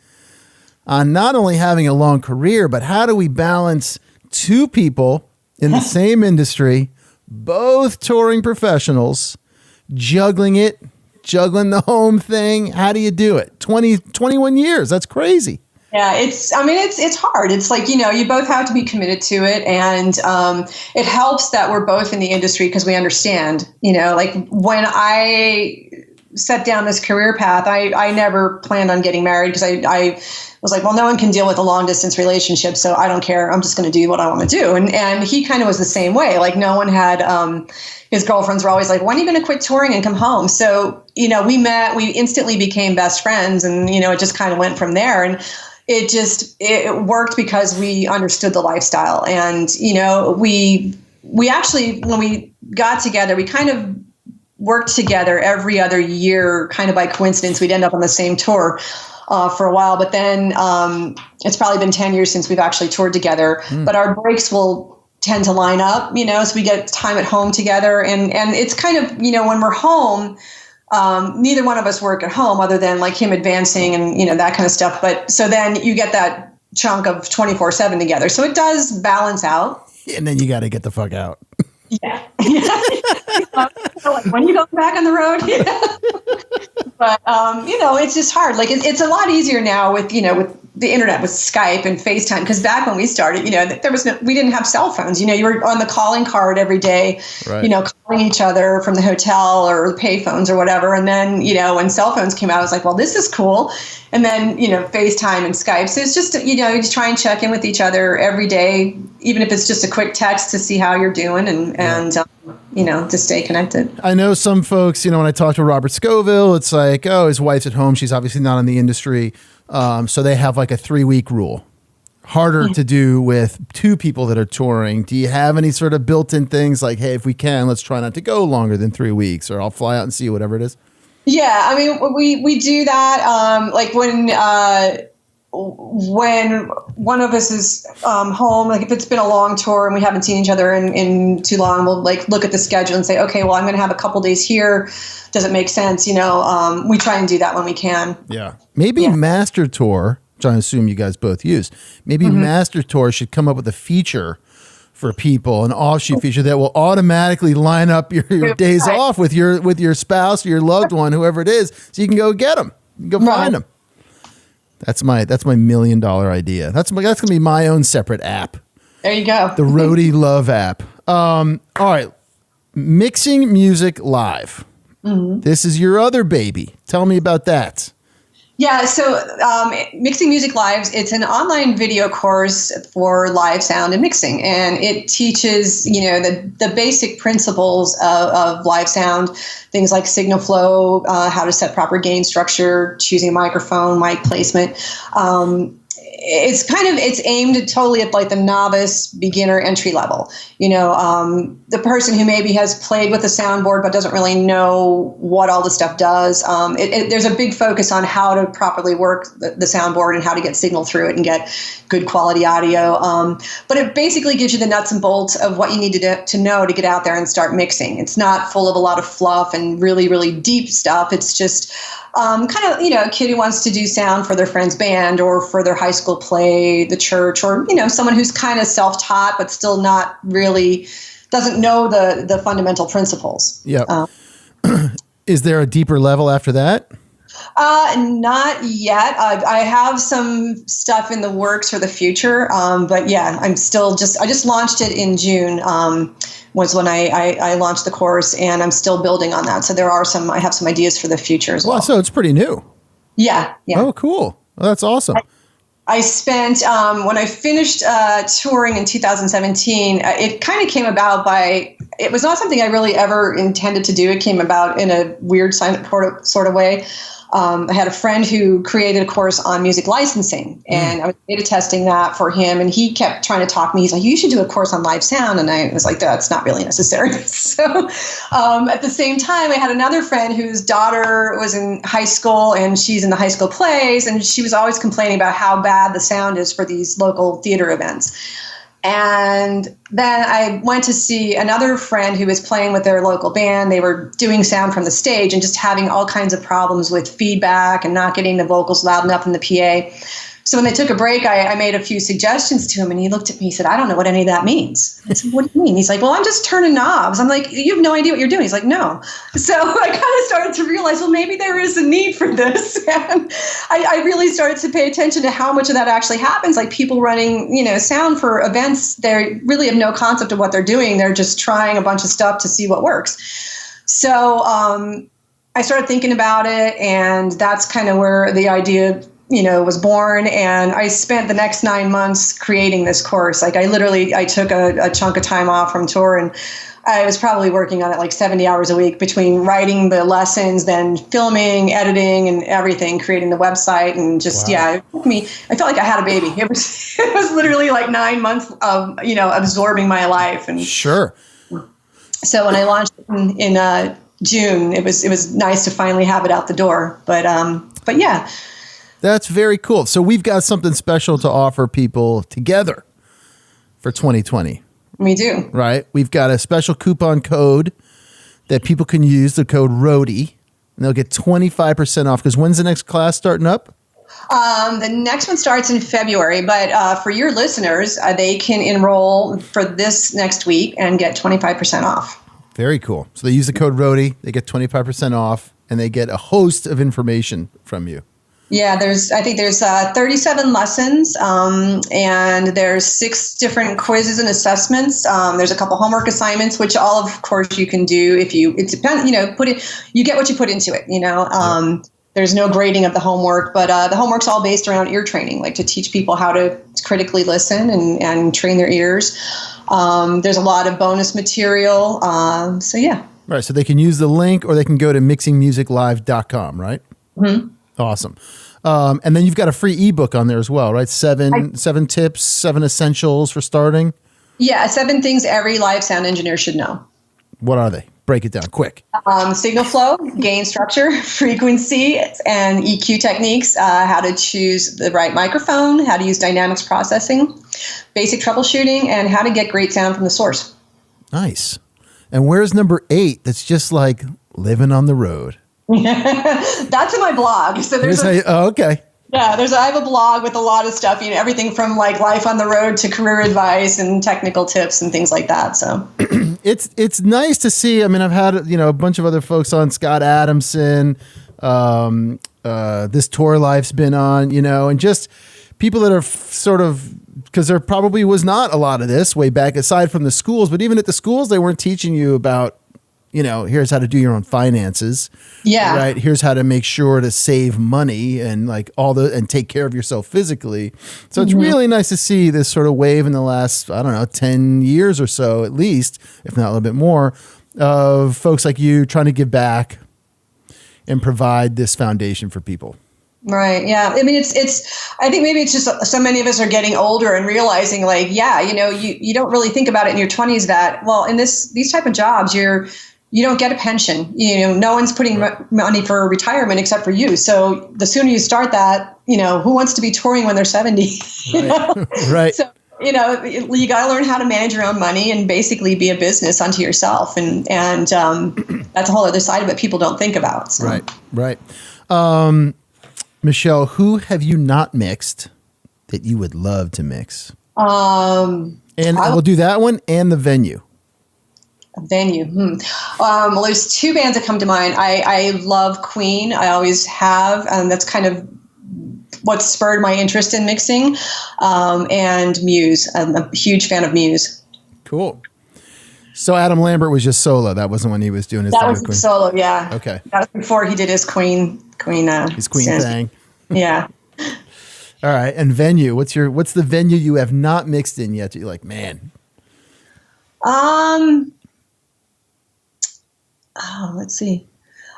on not only having a long career, but how do we balance two people in the same industry, both touring professionals, juggling the home thing. How do you do it? 21 years. That's crazy. Yeah, it's hard. It's like, you both have to be committed to it. And it helps that we're both in the industry because we understand, like when I set down this career path, I never planned on getting married because I was like, well, no one can deal with a long distance relationship. So I don't care. I'm just going to do what I want to do. And he kind of was the same way. Like no one had, his girlfriends were always like, when are you going to quit touring and come home? So, we met, we instantly became best friends and, it just kind of went from there. And it worked because we understood the lifestyle. And, we actually, when we got together, we kind of worked together every other year, kind of by coincidence. We'd end up on the same tour for a while, but then it's probably been 10 years since we've actually toured together, but our breaks will tend to line up, so we get time at home together. And it's kind of, when we're home, neither one of us work at home other than like him advancing and, that kind of stuff. But so then you get that chunk of 24/7 together. So it does balance out. And then you got to get the fuck out. Yeah. Like, when you go back on the road. But, it's just hard. Like it's a lot easier now with the internet, with Skype and FaceTime. Because back when we started, we didn't have cell phones. You were on the calling card every day, right. Calling each other from the hotel or pay phones or whatever. And then, when cell phones came out, I was like, well, this is cool. And then, FaceTime and Skype. So it's just, you just try and check in with each other every day, even if it's just a quick text to see how you're doing and to stay connected. I know some folks, when I talk to Robert Scoville, it's like, oh, his wife's at home. She's obviously not in the industry. So they have like a 3-week rule. Harder to do with two people that are touring. Do you have any sort of built-in things like, hey, if we can, let's try not to go longer than 3 weeks, or I'll fly out and see you, whatever it is? Yeah, I mean, we do that. Like when one of us is home, like if it's been a long tour and we haven't seen each other in too long, we'll like look at the schedule and say, okay, well, I'm going to have a couple days here. Does it make sense? We try and do that when we can. Yeah. Maybe Master Tour, which I assume you guys both use, maybe Master Tour should come up with a feature for people, an offshoot feature that will automatically line up your days off with your spouse or your loved one, whoever it is, so you can go get them, go find them. That's my $1 million idea. That's gonna be my own separate app. There you go. The Roadie Love app. All right, mixing music live. This is your other baby. Tell me about that. Yeah, so Mixing Music Live, it's an online video course for live sound and mixing, and it teaches, the basic principles of live sound, things like signal flow, how to set proper gain structure, choosing a microphone, mic placement. It's aimed totally at like the novice, beginner, entry level. The person who maybe has played with a soundboard but doesn't really know what all the stuff does. There's a big focus on how to properly work the soundboard and how to get signal through it and get good quality audio. But it basically gives you the nuts and bolts of what you need to know to get out there and start mixing. It's not full of a lot of fluff and really, really deep stuff. It's just kind of, a kid who wants to do sound for their friend's band or for their high school play, the church, or, someone who's kind of self-taught but still not really doesn't know the fundamental principles. Yeah. Is there a deeper level after that? Not yet. I have some stuff in the works for the future. But yeah, I just launched it in June. Was when I launched the course, and I'm still building on that. So I have some ideas for the future as well. So it's pretty new. Yeah. Oh, cool. Well, that's awesome. I spent, when I finished touring in 2017, it kind of came about it was not something I really ever intended to do. It came about in a weird sort of way. I had a friend who created a course on music licensing, and I was beta testing that for him, and he kept trying to talk me. He's like, you should do a course on live sound. And I was like, that's not really necessary. So at the same time, I had another friend whose daughter was in high school, and she's in the high school plays, and she was always complaining about how bad the sound is for these local theater events. And then I went to see another friend who was playing with their local band. They were doing sound from the stage and just having all kinds of problems with feedback and not getting the vocals loud enough in the PA. So when they took a break, I made a few suggestions to him, and he looked at me and said, I don't know what any of that means. I said, what do you mean? He's like, well, I'm just turning knobs. I'm like, you have no idea what you're doing. He's like, no. So I kind of started to realize, well, maybe there is a need for this. And I really started to pay attention to how much of that actually happens. Like people running, sound for events, they really have no concept of what they're doing. They're just trying a bunch of stuff to see what works. So I started thinking about it, and that's kind of where the idea was born. And I spent the next 9 months creating this course. Like I took a chunk of time off from tour, and I was probably working on it like 70 hours a week between writing the lessons, then filming, editing, and everything, creating the website. And just, it took me, I felt like I had a baby. It was literally like 9 months of, absorbing my life. And sure. So when I launched in June, it was nice to finally have it out the door. But yeah. That's very cool. So we've got something special to offer people together for 2020. We do. Right? We've got a special coupon code that people can use, the code ROADIE, and they'll get 25% off. Because when's the next class starting up? The next one starts in February, but for your listeners, they can enroll for this next week and get 25% off. Very cool. So they use the code ROADIE, they get 25% off, and they get a host of information from you. Yeah, I think there's 37 lessons, and there's 6 different quizzes and assessments. There's a couple homework assignments, which all of course you can do if it depends, you get what you put into it, There's no grading of the homework, but the homework's all based around ear training, like to teach people how to critically listen and train their ears. There's a lot of bonus material. So yeah. Right. So they can use the link, or they can go to mixingmusiclive.com, right? Mm-hmm. Awesome. And then you've got a free ebook on there as well, right? Seven tips, 7 essentials for starting. Yeah, 7 things every live sound engineer should know. What are they? Break it down quick. Signal flow, gain structure, frequency, and EQ techniques, how to choose the right microphone, how to use dynamics processing, basic troubleshooting, and how to get great sound from the source. Nice. And where's number 8? That's just like living on the road. That's in my blog. So okay. Yeah, I have a blog with a lot of stuff, everything from like life on the road to career advice and technical tips and things like that. So it's nice to see. I mean, I've had, a bunch of other folks on, Scott Adamson, this Tour Life's been on, and just people that are sort of, because there probably was not a lot of this way back aside from the schools, but even at the schools, they weren't teaching you about, here's how to do your own finances. Yeah. Right. Here's how to make sure to save money and and take care of yourself physically. So it's really nice to see this sort of wave in the last, 10 years or so, at least, if not a little bit more, of folks like you trying to give back and provide this foundation for people. Right. Yeah. I mean, I think maybe it's just so many of us are getting older and realizing you don't really think about it in your 20s that, well, in these type of jobs, you don't get a pension. No one's putting money for retirement except for you. So the sooner you start that, who wants to be touring when they're 70? Right. So, you got to learn how to manage your own money and basically be a business unto yourself. And that's a whole other side of it people don't think about. So. Right. Michelle, who have you not mixed that you would love to mix? And we'll do that one and the venue. Well, there's 2 bands that come to mind. I love Queen. I always have, and that's kind of what spurred my interest in mixing. And Muse. I'm a huge fan of Muse. Cool. So Adam Lambert was just solo. That wasn't when he was doing his thing with Queen. Solo, yeah. Okay. That was before he did his Queen. His Queen thing. Yeah. All right. And venue. What's the venue you have not mixed in yet that you're like, man? Let's see.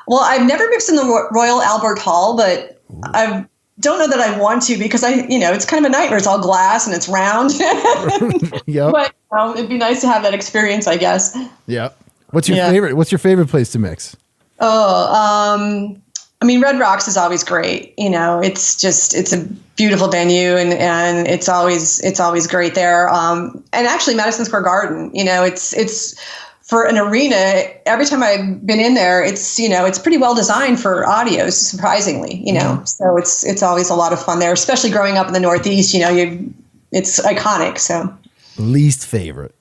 Well, I've never mixed in the Royal Albert Hall, but I don't know that I want to because it's kind of a nightmare. It's all glass and it's round. Yep. But it'd be nice to have that experience, I guess. Yep. What's your favorite? What's your favorite place to mix? Oh, Red Rocks is always great. It's a beautiful venue and it's always great there. And actually Madison Square Garden, it's for an arena. Every time I've been in there, it's pretty well designed for audio, surprisingly, so it's always a lot of fun there, especially growing up in the Northeast, it's iconic. So least favorite.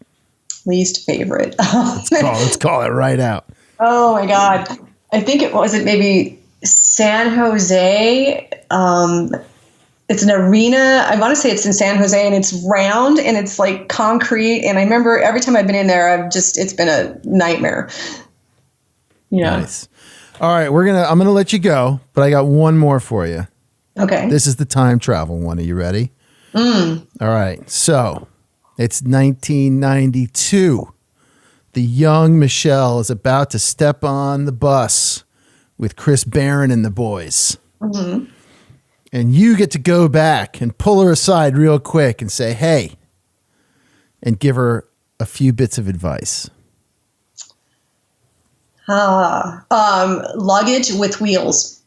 Let's call it right out. Oh my God. I think it maybe San Jose. It's an arena. I want to say it's in San Jose, and it's round and it's like concrete. And I remember every time I've been in there, it's been a nightmare. Yeah. Nice. All right, I'm gonna let you go, but I got one more for you. Okay. This is the time travel one. Are you ready? All right. So it's 1992. The young Michelle is about to step on the bus with Chris Barron and the boys. Mm-hmm. And you get to go back and pull her aside real quick and say, hey, and give her a few bits of advice. Luggage with wheels.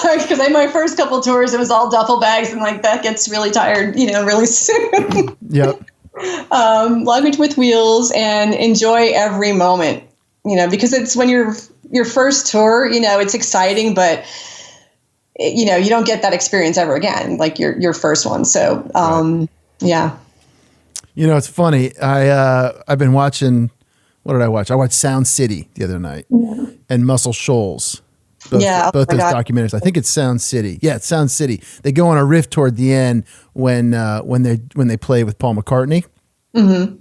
Because my first couple tours, it was all duffel bags and that gets really tired, really soon. Yep. Luggage with wheels and enjoy every moment, because it's when your first tour, it's exciting, but you don't get that experience ever again, like your first one. So, right. Yeah. It's funny. I've been watching, what did I watch? I watched Sound City the other night and Muscle Shoals. Both those documentaries. I think it's Sound City. Yeah, it's Sound City. They go on a riff toward the end when they play with Paul McCartney. Mm-hmm.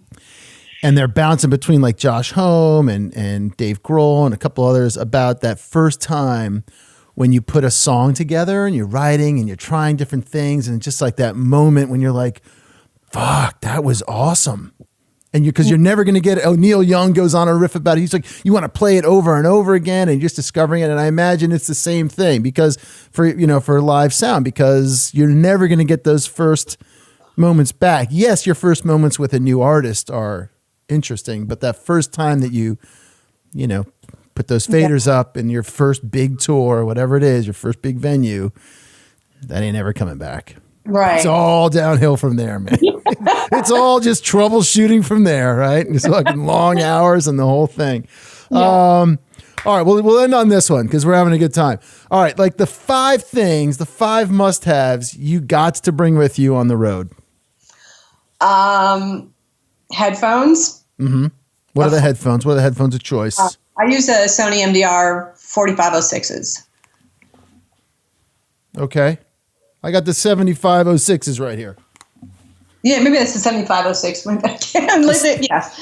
And they're bouncing between like Josh Homme and Dave Grohl and a couple others about that first time when you put a song together and you're writing and you're trying different things and just like that moment when you're like, fuck, that was awesome. And because you're never going to get it. Oh, Neil Young goes on a riff about it. He's like, you want to play it over and over again and you're just discovering it. And I imagine it's the same thing because for live sound, because you're never going to get those first moments back. Yes, your first moments with a new artist are interesting, but that first time that you put those faders up in your first big tour, whatever it is, your first big venue, that ain't ever coming back. Right. It's all downhill from there, man. It's all just troubleshooting from there, right? It's fucking long hours and the whole thing. Yeah. All right, we'll end on this one because we're having a good time. All right, like the 5 things, the 5 must-haves you got to bring with you on the road. Headphones. Mm-hmm. What are the headphones? What are the headphones of choice? I use a Sony MDR 4506s. Okay. I got the 7506s right here. Yeah, maybe that's the 7506. Yes.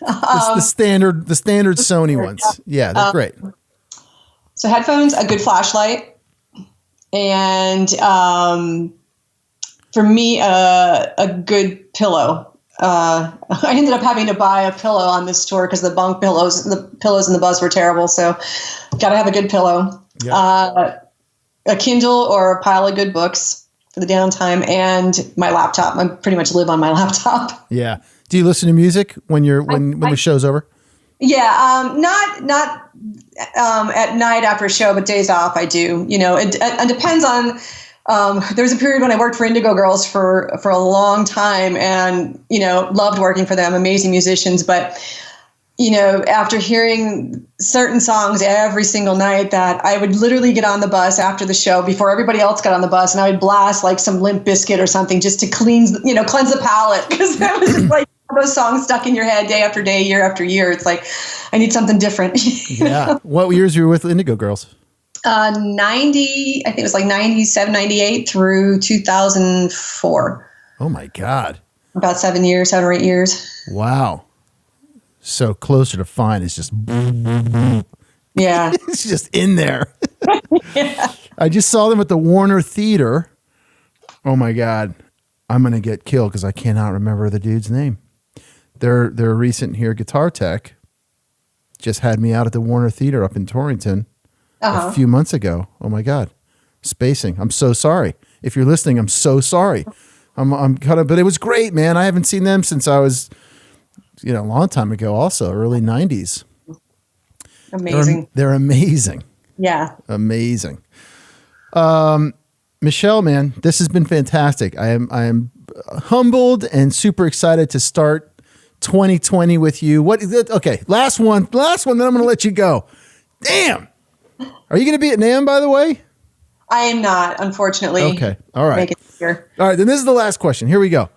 The standard Sony ones. Yeah, they're great. So headphones, a good flashlight, and for me, a good pillow. I ended up having to buy a pillow on this tour because the pillows in the bus were terrible. So, got to have a good pillow. Yeah. A Kindle or a pile of good books for the downtime, and my laptop. I pretty much live on my laptop. Yeah. Do you listen to music when the show's over? Yeah. Not at night after a show, but days off I do. It depends on. There was a period when I worked for Indigo Girls for a long time, and loved working for them. Amazing musicians, but after hearing certain songs every single night, that I would literally get on the bus after the show before everybody else got on the bus, and I would blast like some Limp Bizkit or something just to cleanse the palate, because that was just like those songs stuck in your head day after day, year after year. It's like I need something different. Yeah. What years were you with Indigo Girls? 90, I think it was like 97, 98 through 2004. Oh my God. About 7 or 8 years. Wow. So Closer to Fine is just, yeah, it's just in there. Yeah. I just saw them at the Warner Theater. Oh my God. I'm going to get killed because I cannot remember the dude's name. They're recent here guitar tech. just had me out at the Warner Theater up in Torrington a few months ago. Oh my God. Spacing. I'm so sorry. If you're listening, I'm so sorry. I'm kind of, but it was great, man. I haven't seen them since I was, a long time ago also, early 90s. Amazing. They're amazing. Yeah. Amazing. Michelle, man, this has been fantastic. I am humbled and super excited to start 2020 with you. Okay, last one, then I'm going to let you go. Damn. Are you going to be at NAMM, by the way? I am not, unfortunately. Okay. All right. Make it here. All right, then this is the last question. Here we go.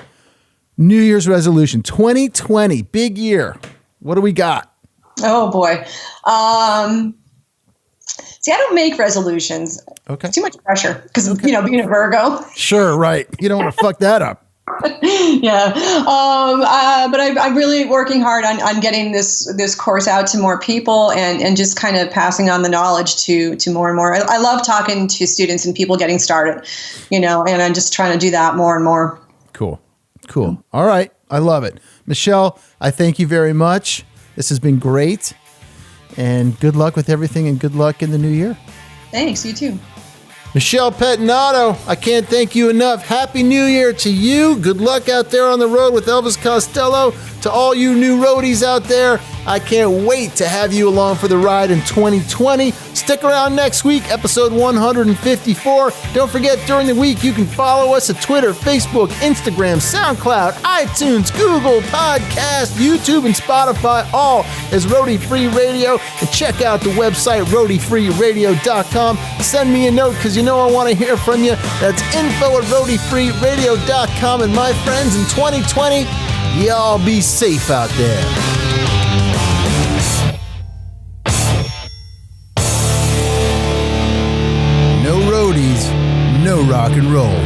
New Year's resolution, 2020, big year. What do we got? Oh boy. See, I don't make resolutions. Okay. It's too much pressure because, being a Virgo. Sure, right. You don't want to fuck that up. Yeah. But I'm really working hard on getting this course out to more people and just kind of passing on the knowledge to more and more. I love talking to students and people getting started, and I'm just trying to do that more and more. Cool. All right. I love it. Michelle, I thank you very much. This has been great. And good luck with everything and good luck in the new year. Thanks. You too. Michelle Pettinato, I can't thank you enough. Happy New Year to you. Good luck out there on the road with Elvis Costello. To all you new roadies out there, I can't wait to have you along for the ride in 2020. Stick around next week, episode 154. Don't forget, during the week, you can follow us at Twitter, Facebook, Instagram, SoundCloud, iTunes, Google Podcast, YouTube, and Spotify, all as Roadie Free Radio. And check out the website, roadiefreeradio.com. Send me a note, because I want to hear from you. That's info@roadiefreeradio.com. And my friends, in 2020, y'all be safe out there. No roadies, no rock and roll.